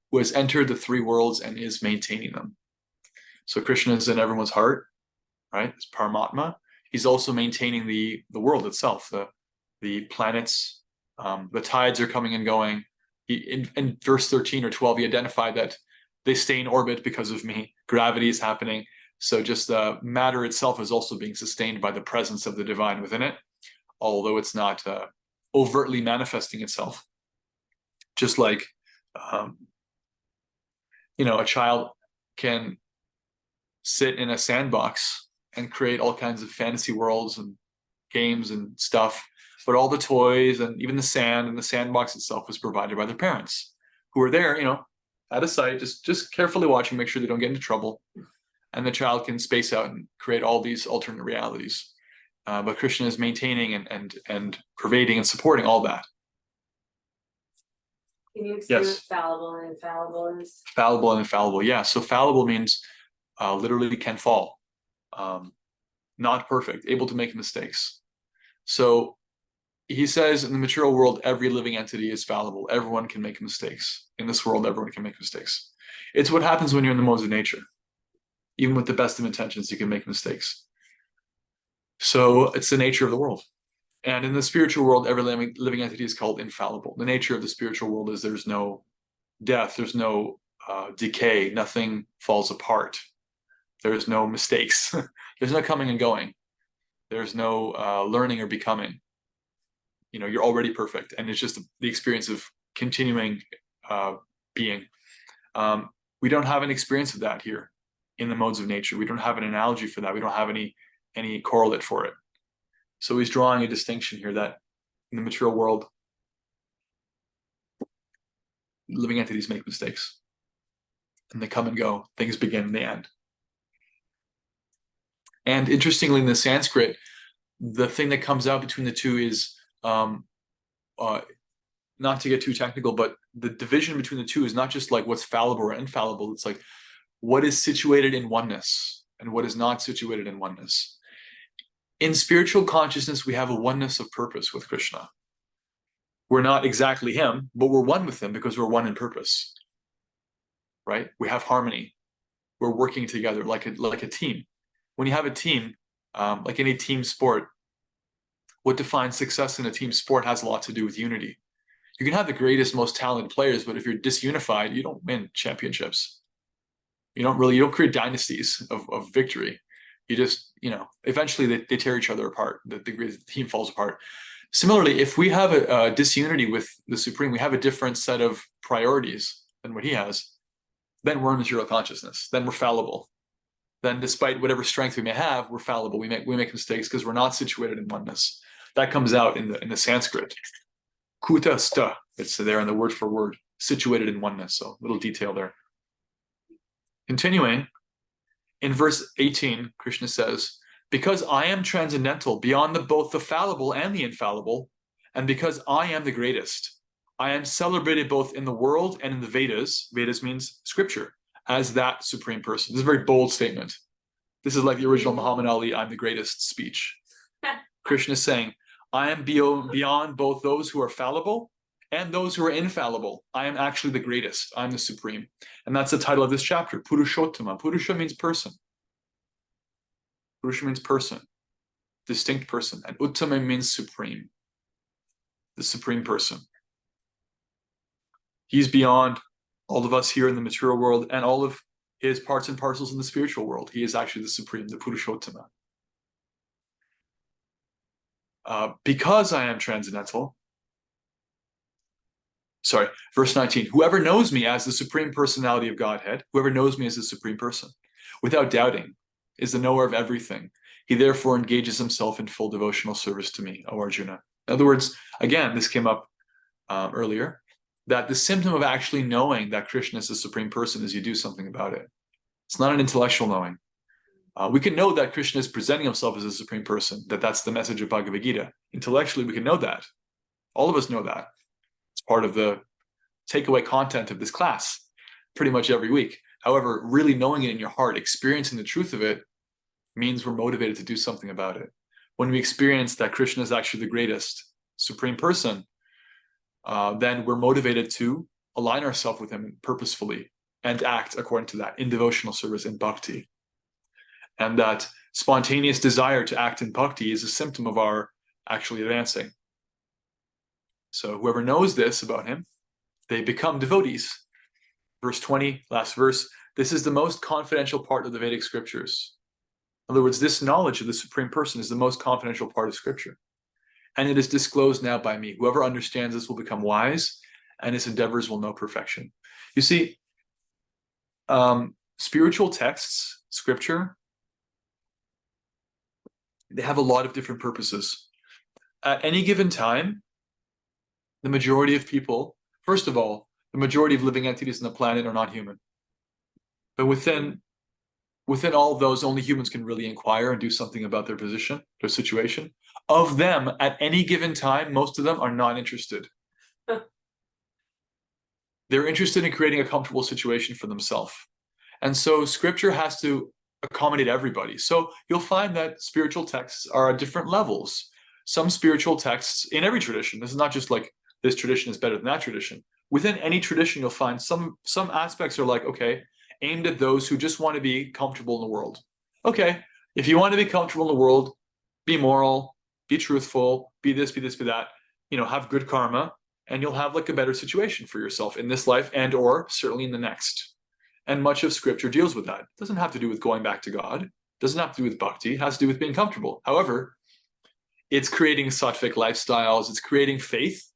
who has entered the 3 worlds and is maintaining them. So Krishna is in everyone's heart, right? It's Paramatma. He's also maintaining the world itself, the planets. The tides are coming and going. In verse 13 or 12, he identified that they stay in orbit because of me. Gravity is happening. So just the matter itself is also being sustained by the presence of the divine within it, although it's not overtly manifesting itself. Just like, a child can sit in a sandbox and create all kinds of fantasy worlds and games and stuff, but all the toys and even the sand and the sandbox itself was provided by their parents, who were there, out of sight, just carefully watching, make sure they don't get into trouble. And the child can space out and create all these alternate realities. But Krishna is maintaining and pervading and supporting all that. Can you explain Yes. what fallible and infallible is? Fallible and infallible, yeah. So fallible means literally can fall. Not perfect, able to make mistakes. So he says in the material world, every living entity is fallible. Everyone can make mistakes. In this world, everyone can make mistakes. It's what happens when you're in the modes of nature. Even with the best of intentions, you can make mistakes. So it's the nature of the world. And in the spiritual world, every living entity is called infallible. The nature of the spiritual world is there's no death, there's no decay, nothing falls apart. There's no mistakes. There's no coming and going. There's no learning or becoming. You're already perfect. And it's just the experience of continuing being. We don't have an experience of that here in the modes of nature. We don't have an analogy for that. We don't have any correlate for it. So he's drawing a distinction here that in the material world, living entities make mistakes. And they come and go. Things begin and they end. And interestingly, in the Sanskrit, the thing that comes out between the 2 is, not to get too technical, but the division between the 2 is not just like what's fallible or infallible. It's like what is situated in oneness and what is not situated in oneness. In spiritual consciousness, we have a oneness of purpose with Krishna. We're not exactly him, but we're one with him because we're one in purpose, right? We have harmony. We're working together like a team. When you have a team, like any team sport, what defines success in a team sport has a lot to do with unity. You can have the greatest, most talented players, but if you're disunified, you don't win championships. You don't create dynasties of victory. You just, eventually they tear each other apart. The team falls apart. Similarly, if we have a disunity with the Supreme, we have a different set of priorities than what he has, then we're in material consciousness. Then we're fallible. Then despite whatever strength we may have, we're fallible. We make mistakes because we're not situated in oneness. That comes out in the Sanskrit. Kuta sta, it's there in the word for word, situated in oneness. So little detail there. Continuing, in verse 18, Krishna says, because I am transcendental beyond both the fallible and the infallible, and because I am the greatest, I am celebrated both in the world and in the Vedas. Vedas means scripture, as that supreme person. This is a very bold statement. This is like the original Muhammad Ali, I'm the greatest speech. Krishna is saying, I am beyond both those who are fallible and those who are infallible. I am actually the greatest. I'm the supreme. And that's the title of this chapter, Purushottama. Purusha means person. Purusha means person, distinct person. And Uttama means supreme, the supreme person. He's beyond all of us here in the material world and all of his parts and parcels in the spiritual world. He is actually the supreme, the Purushottama. Because I am transcendental, verse 19, whoever knows me as the supreme personality of Godhead, whoever knows me as the supreme person, without doubting, is the knower of everything. He therefore engages himself in full devotional service to me, O Arjuna. In other words, again, this came up earlier, that the symptom of actually knowing that Krishna is the supreme person is you do something about it. It's not an intellectual knowing. We can know that Krishna is presenting himself as a supreme person, that's the message of Bhagavad Gita. Intellectually, we can know that. All of us know that. It's part of the takeaway content of this class pretty much every week. However, really knowing it in your heart, experiencing the truth of it, means we're motivated to do something about it. When we experience that Krishna is actually the greatest supreme person, then we're motivated to align ourselves with him purposefully and act according to that in devotional service, in bhakti. And that spontaneous desire to act in bhakti is a symptom of our actually advancing. So whoever knows this about him, they become devotees. Verse 20, last verse, this is the most confidential part of the Vedic scriptures. In other words, this knowledge of the supreme person is the most confidential part of scripture. And it is disclosed now by me. Whoever understands this will become wise, and his endeavors will know perfection. You see, spiritual texts, scripture, they have a lot of different purposes. At any given time, the majority of people, first of all, the majority of living entities on the planet are not human. But within all of those, only humans can really inquire and do something about their position, their situation. Of them, at any given time, most of them are not interested. They're interested in creating a comfortable situation for themselves. And so scripture has to accommodate everybody. So you'll find that spiritual texts are at different levels. Some spiritual texts in every tradition, this is not just like this tradition is better than that tradition. Within any tradition, you'll find some aspects are like, okay, aimed at those who just want to be comfortable in the world. Okay, if you want to be comfortable in the world, be moral, be truthful, be this, be that, have good karma, and you'll have like a better situation for yourself in this life and or certainly in the next. And much of scripture deals with that. It doesn't have to do with going back to God. It doesn't have to do with bhakti. It has to do with being comfortable. However, it's creating sattvic lifestyles. It's creating faith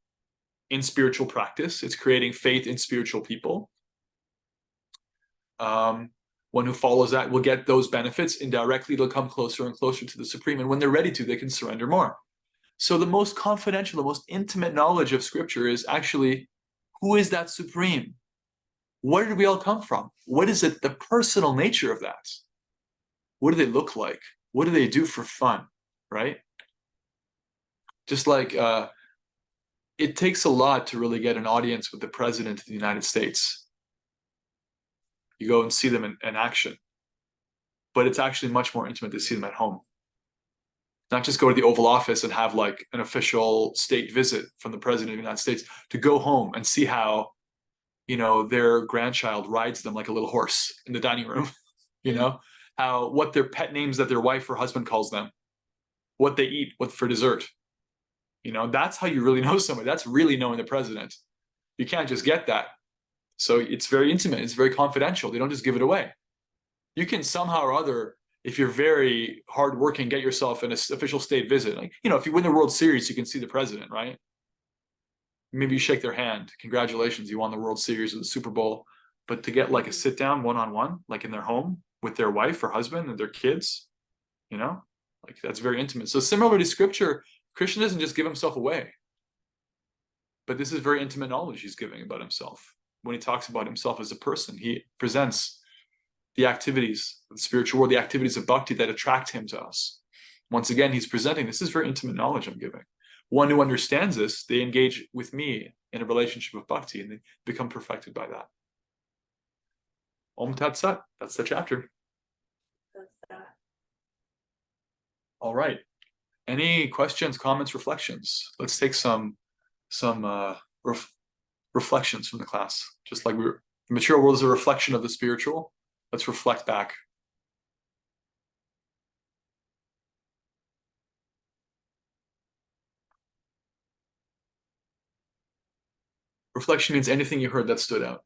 in spiritual practice. It's creating faith in spiritual people. One who follows that will get those benefits. Indirectly, they'll come closer and closer to the Supreme. And when they're ready to, they can surrender more. So the most confidential, the most intimate knowledge of scripture is actually, who is that Supreme? Where did we all come from? What is it, the personal nature of that? What do they look like? What do they do for fun, right? Just like it takes a lot to really get an audience with the President of the United States. You go and see them in action. But it's actually much more intimate to see them at home. Not just go to the Oval Office and have like an official state visit from the President of the United States, to go home and see how their grandchild rides them like a little horse in the dining room, what their pet names that their wife or husband calls them, what they eat, what for dessert. That's how you really know somebody. That's really knowing the president. You can't just get that. So it's very intimate. It's very confidential. They don't just give it away. You can somehow or other, if you're very hardworking, get yourself an official state visit. Like, if you win the World Series, you can see the president, right? Maybe you shake their hand. Congratulations, you won the World Series or the Super Bowl. But to get like a sit down one-on-one, like in their home with their wife or husband and their kids, like that's very intimate. So similar to scripture, Krishna doesn't just give himself away. But this is very intimate knowledge he's giving about himself. When he talks about himself as a person, he presents the activities of the spiritual world, the activities of bhakti that attract him to us. Once again, he's presenting, this is very intimate knowledge I'm giving. one who understands this, they engage with me in a relationship of bhakti, and they become perfected by that. Om Tat Sat. That's the chapter. All right. Any questions, comments, reflections? Let's take some reflections from the class. Just like the material world is a reflection of the spiritual. Let's reflect back. Reflection means anything you heard that stood out.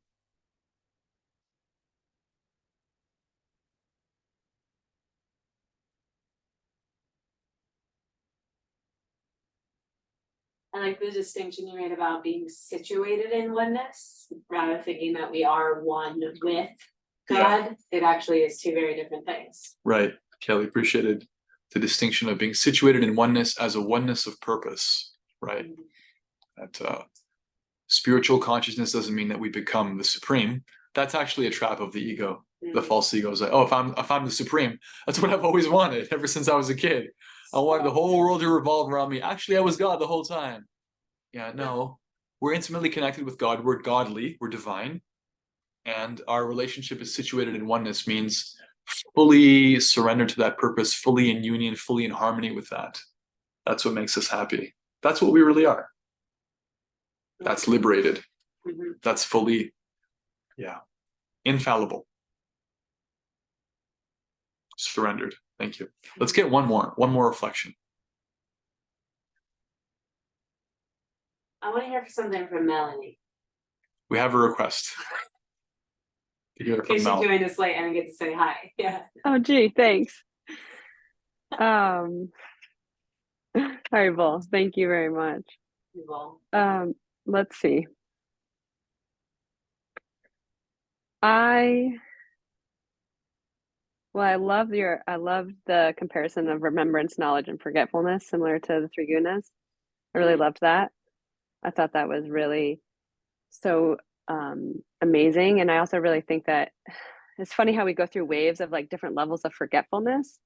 I like the distinction you made about being situated in oneness, rather thinking that we are one with God. It actually is two very different things. Right. Kelly appreciated the distinction of being situated in oneness as a oneness of purpose. Right. That spiritual consciousness doesn't mean that we become the supreme. That's actually a trap of the ego. The false ego is like, oh, if I'm the supreme, that's what I've always wanted ever since I was a kid. I wanted the whole world to revolve around me. Actually, I was God the whole time. Yeah, no, we're intimately connected with God. We're godly, we're divine. And our relationship is situated in oneness, means fully surrendered to that purpose, fully in union, fully in harmony with that. That's what makes us happy. That's what we really are. That's liberated. That's fully, infallible. Surrendered. Thank you. Let's get one more reflection. I want to hear something from Melanie. We have a request. To hear from She Mel. joined us late and I get to say hi. Yeah. Oh, gee, thanks. Well, thank you very much. Well, Let's see. I love the comparison of remembrance, knowledge, and forgetfulness, similar to the three gunas. I really loved that. I thought that was really so amazing. And I also really think that it's funny how we go through waves of like different levels of forgetfulness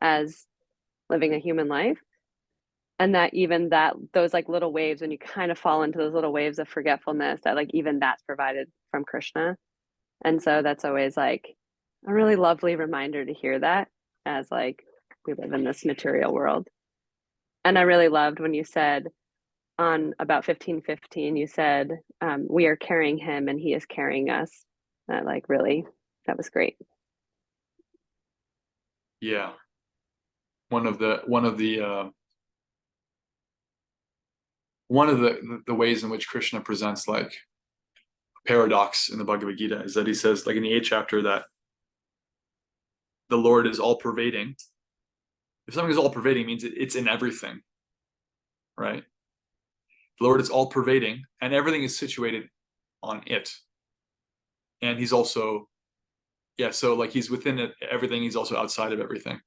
as living a human life. And that even those like little waves, when you kind of fall into those little waves of forgetfulness, that like even that's provided from Krishna. And so that's always like a really lovely reminder to hear that as like we live in this material world. And I really loved when you said on about 15:15, you said, we are carrying him and he is carrying us. That like really, that was great. Yeah. One of the ways in which Krishna presents like paradox in the Bhagavad Gita is that he says, like in the 8th chapter, that the Lord is all pervading. If something is all pervading, it means it's in everything, right? The Lord is all pervading and everything is situated on it. And he's also, so like he's within it, everything, he's also outside of everything.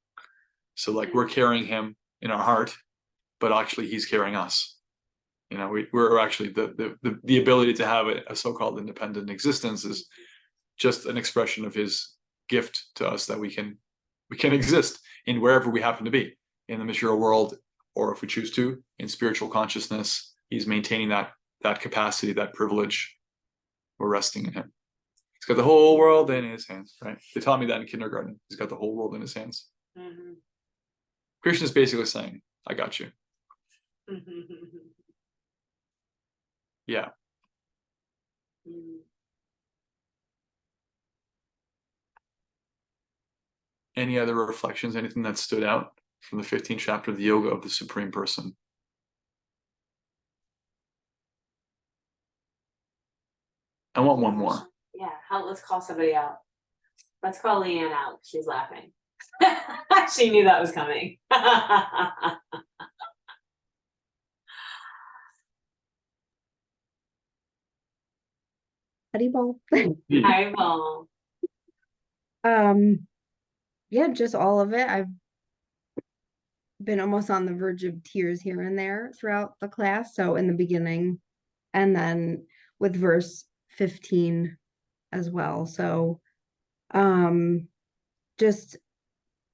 So like we're carrying him in our heart, but actually he's carrying us. You know, we're actually the ability to have a so-called independent existence is just an expression of his gift to us that we can exist in wherever we happen to be, in the material world, or if we choose to, in spiritual consciousness. He's maintaining that capacity, that privilege. We're resting in him. He's got the whole world in his hands, right? They taught me that in kindergarten. He's got the whole world in his hands. Mm-hmm. Krishna's basically saying, I got you. Yeah. Any other reflections, anything that stood out from the 15th chapter of the Yoga of the Supreme Person? I want one more. Yeah, let's call somebody out. Let's call Leanne out. She's laughing. She knew that was coming. Haribol. Haribol. Yeah, just all of it. I've been almost on the verge of tears here and there throughout the class. So in the beginning, and then with verse 15 as well. So just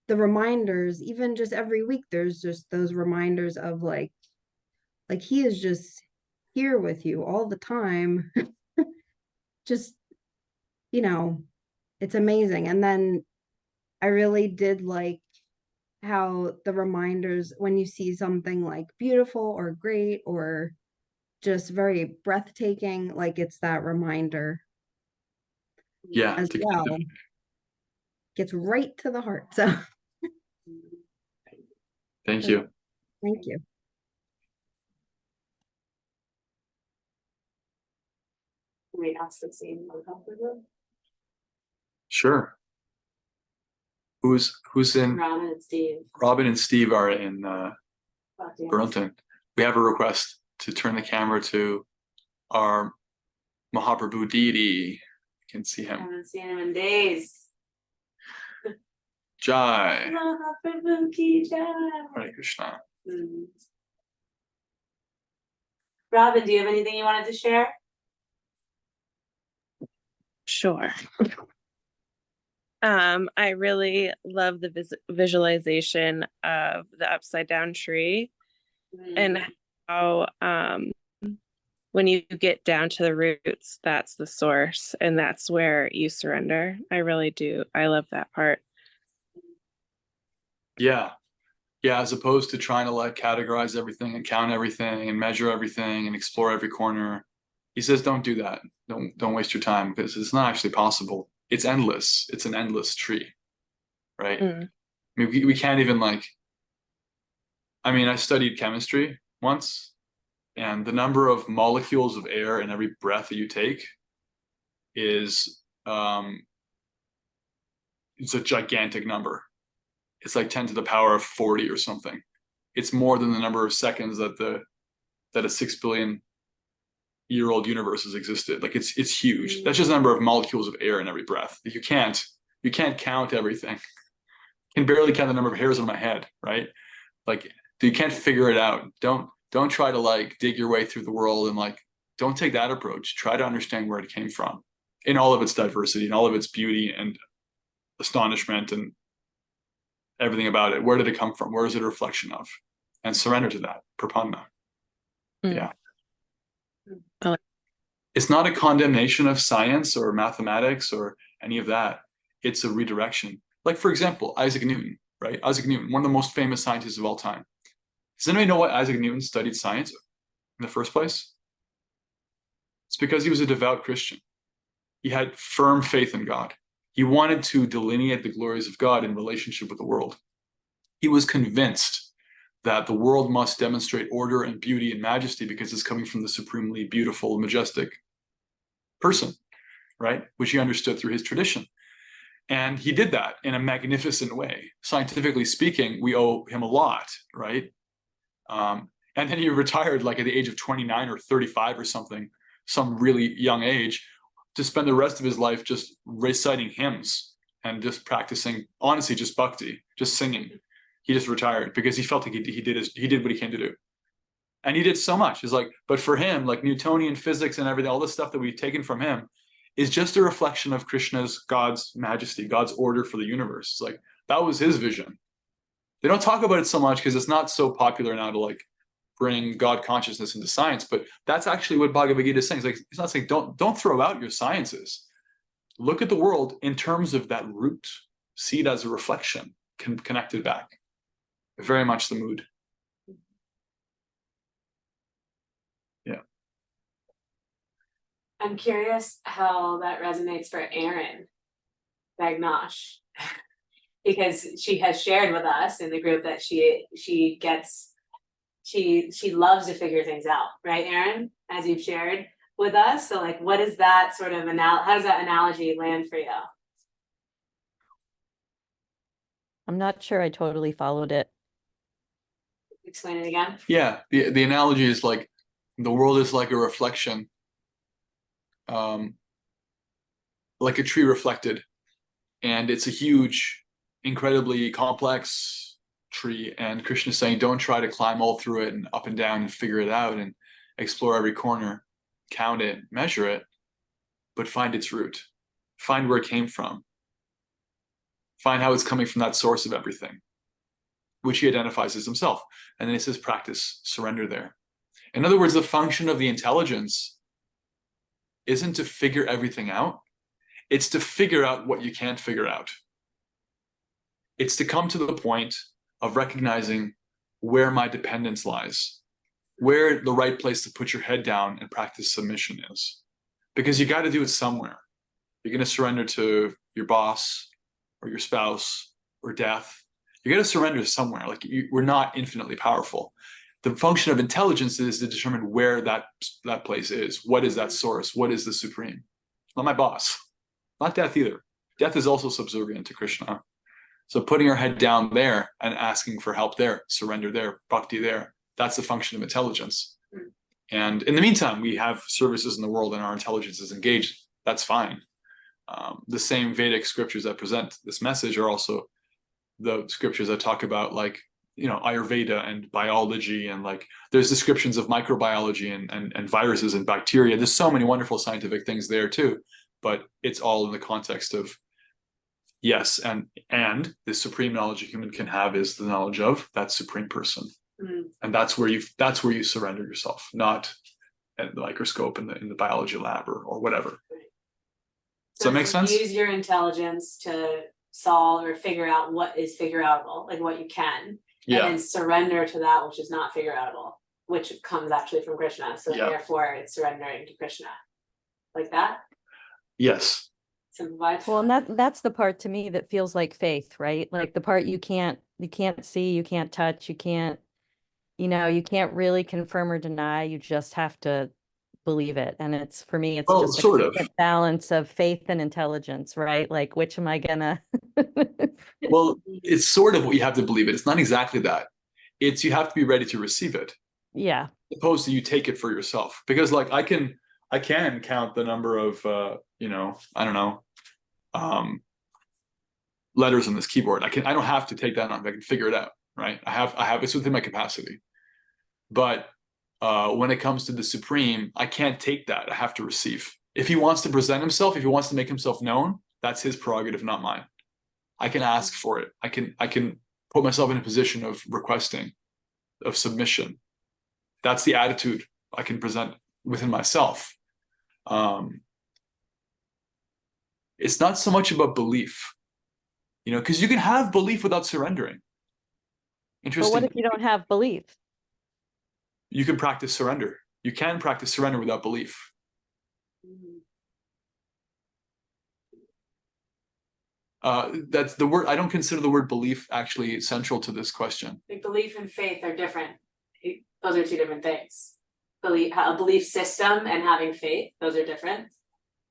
the reminders, even just every week, there's just those reminders of like Like he is just here with you all the time. Just, you know, it's amazing. And then I really did like how the reminders, when you see something like beautiful or great or just very breathtaking, like it's that reminder Yeah. as well. Gets right to the heart. So Thank you. thank you. Can we ask the same uncomfortable? Sure. Who's in? Robin and Steve. Robin and Steve are in Yes. Burlington. We have a request to turn the camera to our Mahaprabhu deity. You can see I him. haven't seen him in days. Jai. Mahaprabhu ki jai. Hare Krishna. Robin, do you have anything you wanted to share? Sure. I really love the visualization of the upside down tree and how when you get down to the roots, that's the source and that's where you surrender. I really do. I love that part. Yeah. Yeah, as opposed to trying to like categorize everything and count everything and measure everything and explore every corner. He says, don't do that. Don't waste your time because it's not actually possible. It's endless. It's an endless tree, right? I mean, we can't even like, I mean, I studied chemistry once, and the number of molecules of air in every breath that you take is, it's a gigantic number. It's like 10 to the power of 40 or something. It's more than the number of seconds that a 6 billion year old universe has existed. Like it's huge. That's just the number of molecules of air in every breath. You can't count everything. You can barely count the number of hairs on my head, right? Like you can't figure it out. Don't try to like dig your way through the world and like don't take that approach. Try to understand where it came from in all of its diversity and all of its beauty and astonishment and everything about it. Where did it come from? Where is it a reflection of? And surrender to that. Prapanna. Yeah. It's not a condemnation of science or mathematics or any of that. It's a redirection. Like, for example, Isaac Newton, right? Isaac Newton, one of the most famous scientists of all time. Does anybody know why Isaac Newton studied science in the first place? It's because he was a devout Christian. He had firm faith in God. He wanted to delineate the glories of God in relationship with the world. He was convinced that the world must demonstrate order and beauty and majesty because it's coming from the supremely beautiful, majestic person, right? Which he understood through his tradition. And he did that in a magnificent way. Scientifically speaking, we owe him a lot, right? And then he retired like at the age of 29 or 35 or something, some really young age, to spend the rest of his life just reciting hymns and just practicing, honestly, just bhakti, just singing. He just retired because he felt like he did what he came to do. And he did so much. It's like, but for him, like Newtonian physics and everything, all the stuff that we've taken from him is just a reflection of Krishna's, God's majesty, God's order for the universe. It's like, that was his vision. They don't talk about it so much because it's not so popular now to like bring God consciousness into science, but that's actually what Bhagavad Gita is saying. It's like, it's not saying don't throw out your sciences. Look at the world in terms of that root. See it as a reflection, connected back. Very much the mood. Yeah. I'm curious how that resonates for Erin Bagnosh, because she has shared with us in the group that she loves to figure things out, right, Erin? As you've shared with us. So like, what is that sort of how does that analogy land for you? I'm not sure I totally followed it. Explain it again. Yeah, the analogy is like the world is like a reflection, like a tree reflected, and it's a huge, incredibly complex tree. And Krishna is saying, don't try to climb all through it and up and down and figure it out and explore every corner, count it, measure it, but find its root, find where it came from, find how it's coming from that source of everything, which he identifies as himself. And then he says, practice surrender there. In other words, the function of the intelligence isn't to figure everything out. It's to figure out what you can't figure out. It's to come to the point of recognizing where my dependence lies, where the right place to put your head down and practice submission is. Because you got to do it somewhere. You're going to surrender to your boss or your spouse or death. You got to surrender somewhere. Like we're not infinitely powerful. The function of intelligence is to determine where that place is. What is that source? What is the supreme? Not my boss, not death either. Death is also subservient to Krishna. So putting our head down there and asking for help there, surrender there, bhakti there, that's the function of intelligence. And in the meantime, we have services in the world and our intelligence is engaged. That's fine. The same Vedic scriptures that present this message are also the scriptures that talk about, like, you know, Ayurveda and biology, and like there's descriptions of microbiology and viruses and bacteria. There's so many wonderful scientific things there too, but it's all in the context of, yes, and the supreme knowledge a human can have is the knowledge of that supreme person. And that's where you surrender yourself, not at the microscope in the biology lab or whatever. Does that make sense? Use your intelligence to solve or figure out what is figure outable, like what you can, and then surrender to that which is not figure outable, which comes actually from Krishna. So therefore it's surrendering to Krishna. Like that? Yes. Simplified. Well, and that's the part to me that feels like faith, right? Like the part you can't see, you can't touch, you can't really confirm or deny. You just have to believe it. And it's, for me, it's just sort a of balance of faith and intelligence, right? Like, which am I gonna? Well, it's sort of what you have to believe it. It's not exactly that. It's you have to be ready to receive it. Yeah. Opposed to you take it for yourself. Because like I can count the number of I don't know, letters on this keyboard. I don't have to take that on. I can figure it out, right? I have it's within my capacity. But when it comes to the supreme, I can't take that. I have to receive. If he wants to present himself, if he wants to make himself known, that's his prerogative, not mine. I can ask for it. I can put myself in a position of requesting, of submission. That's the attitude I can present within myself. It's not so much about belief, because you can have belief without surrendering. Interesting. But what if you don't have belief? You can practice surrender. You can practice surrender without belief. That's the word. I don't consider the word belief actually central to this question. Like belief and faith are different. Those are two different things. A belief system and having faith, those are different.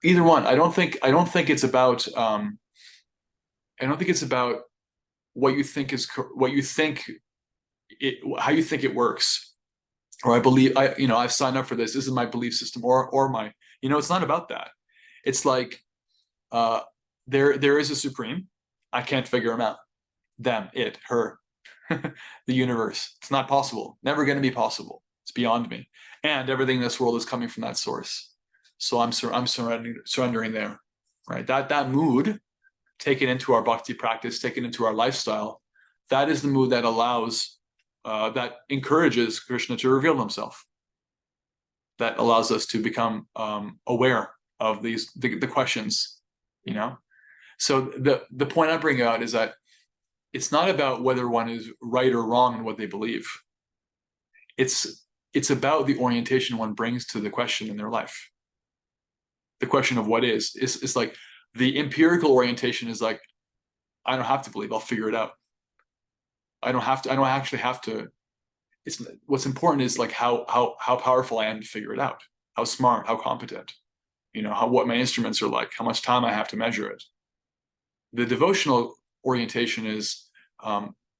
Either one. I don't think it's about. I don't think it's about what you think is how you think it works. Or I believe I've signed up for this. This is my belief system, or my. It's not about that. It's like. There is a supreme. I can't figure him out. Them, it, her, the universe. It's not possible. Never going to be possible. It's beyond me. And everything in this world is coming from that source. So I'm surrendering there, right? That mood, taken into our bhakti practice, taken into our lifestyle, that is the mood that allows, that encourages Krishna to reveal himself. That allows us to become aware of the questions, So the point I bring out is that it's not about whether one is right or wrong in what they believe. It's about the orientation one brings to the question in their life. The question of what is like the empirical orientation is like, I don't have to believe, I'll figure it out. I don't actually have to. What's important is like how powerful I am to figure it out, how smart, how competent, what my instruments are like, how much time I have to measure it. The devotional orientation is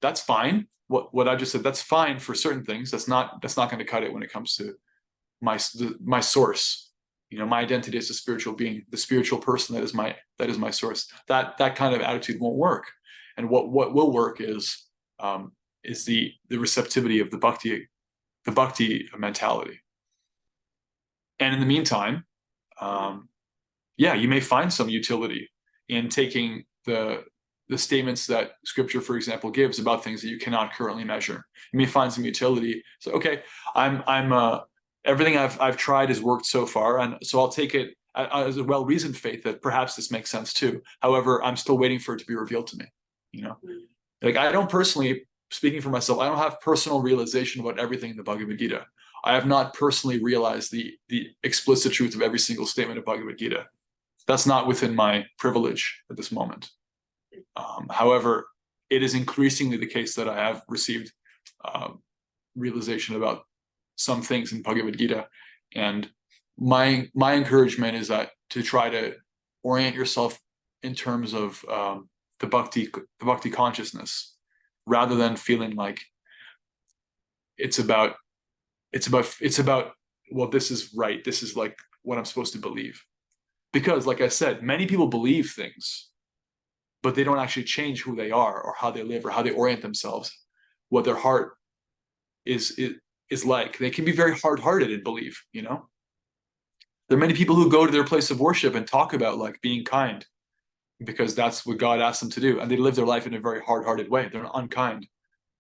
that's fine. What I just said, that's fine for certain things. That's not going to cut it when it comes to my source. My identity as a spiritual being, the spiritual person that is my source. That kind of attitude won't work. And what will work is the receptivity of the bhakti mentality. And in the meantime, you may find some utility in taking the statements that scripture, for example, gives about things that you cannot currently measure. You may find some utility. So, okay, I'm everything I've tried has worked so far, and so I'll take it as a well-reasoned faith that perhaps this makes sense too. However, I'm still waiting for it to be revealed to me. Like I don't personally, speaking for myself, I don't have personal realization about everything in the Bhagavad Gita. I have not personally realized the explicit truth of every single statement of Bhagavad Gita. That's not within my privilege at this moment. However, it is increasingly the case that I have received realization about some things in Bhagavad Gita, and my encouragement is that to try to orient yourself in terms of the bhakti consciousness, rather than feeling like it's about well, this is right, this is like what I'm supposed to believe. Because like I said, many people believe things, but they don't actually change who they are or how they live or how they orient themselves, what their heart is like. They can be very hard-hearted in belief, There are many people who go to their place of worship and talk about like being kind because that's what God asked them to do, and they live their life in a very hard-hearted way. They're unkind.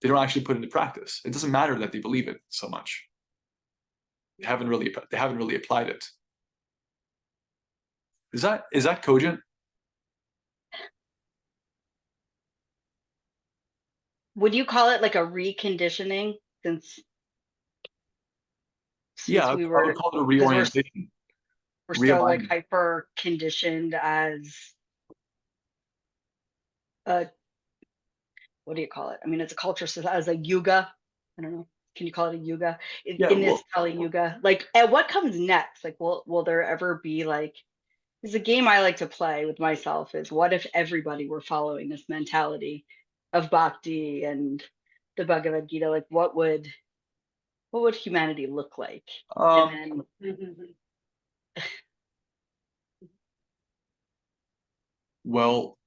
They don't actually put it into practice. It doesn't matter that they believe it so much. They haven't really applied it. Is that cogent? Would you call it like a reconditioning? Since Yeah, I would call it a reorientation. We're still like hyper conditioned as a, what do you call it? I mean, it's a culture, so as a yuga. I don't know. Can you call it a yuga? In this Kali Yuga, like, and what comes next? Like, will there ever be like? There's a game I like to play with myself. Is what if everybody were following this mentality of bhakti and the Bhagavad Gita? Like, what would humanity look like? And then, well,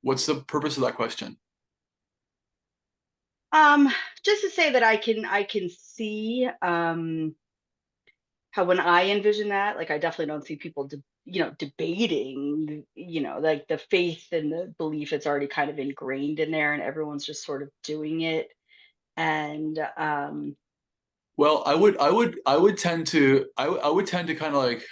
what's the purpose of that question? just to say that I can see how when I envision that, like I definitely don't see people debating, like the faith and the belief. It's already kind of ingrained in there and everyone's just sort of doing it. And well, I would tend to kind of like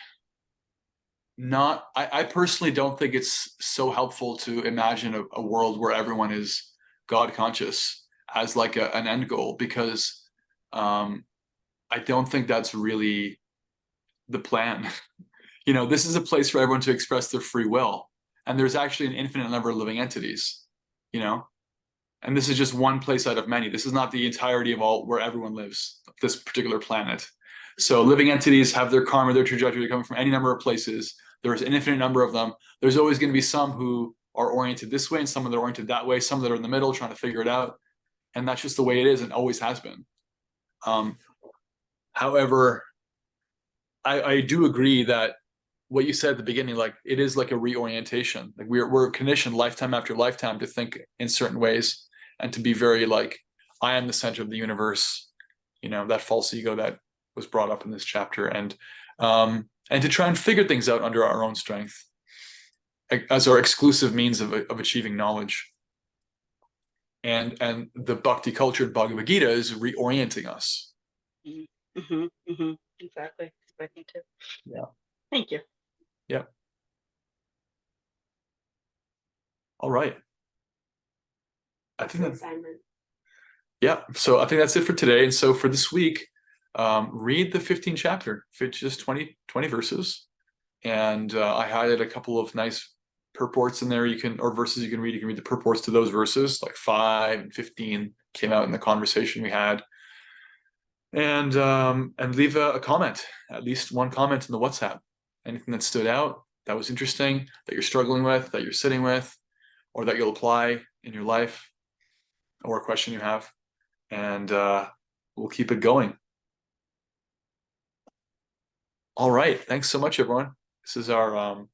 not, I personally don't think it's so helpful to imagine a world where everyone is God conscious as like an end goal, because I don't think that's really the plan. This is a place for everyone to express their free will, and there's actually an infinite number of living entities, and this is just one place out of many. This is not the entirety of all where everyone lives, this particular planet. So living entities have their karma, their trajectory, coming from any number of places. There's an infinite number of them. There's always going to be some who are oriented this way and some that are oriented that way, some that are in the middle trying to figure it out. And that's just the way it is and always has been. However, I do agree that what you said at the beginning, like it is like a reorientation. Like we're conditioned lifetime after lifetime to think in certain ways and to be very like, I am the center of the universe, that false ego that was brought up in this chapter, and to try and figure things out under our own strength as our exclusive means of achieving knowledge. And the bhakti culture Bhagavad Gita is reorienting us. Exactly. Expecting to. Yeah. Thank you. Yeah. All right. I think that's assignment. Yeah. So I think that's it for today. And so for this week, read the 15th chapter. It's just 20 verses. And I highlighted a couple of nice purports in there or verses you can read. You can read the purports to those verses, like 5 and 15 came out in the conversation we had. And leave a comment, at least one comment in the WhatsApp. Anything that stood out, that was interesting, that you're struggling with, that you're sitting with, or that you'll apply in your life, or a question you have. And we'll keep it going. All right. Thanks so much, everyone. This is our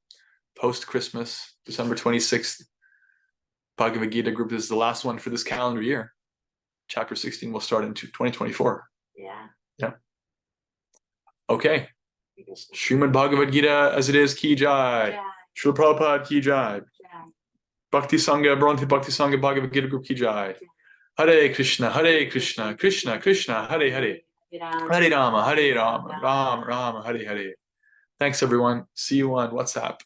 post-Christmas, December 26th Bhagavad Gita group. This is the last one for this calendar year. Chapter 16 will start into 2024. Yeah. Okay. Srimad Bhagavad Gita as it is, ki jai. Srila Prabhupada ki jai. Bhakti Sangha, Bronte Bhakti Sangha Bhagavad Gita group ki jai. Hare Krishna, Krishna Krishna, Hare Hare. Hare Rama, Hare Rama, Rama Rama, Hare Hare. Thanks everyone. See you on WhatsApp.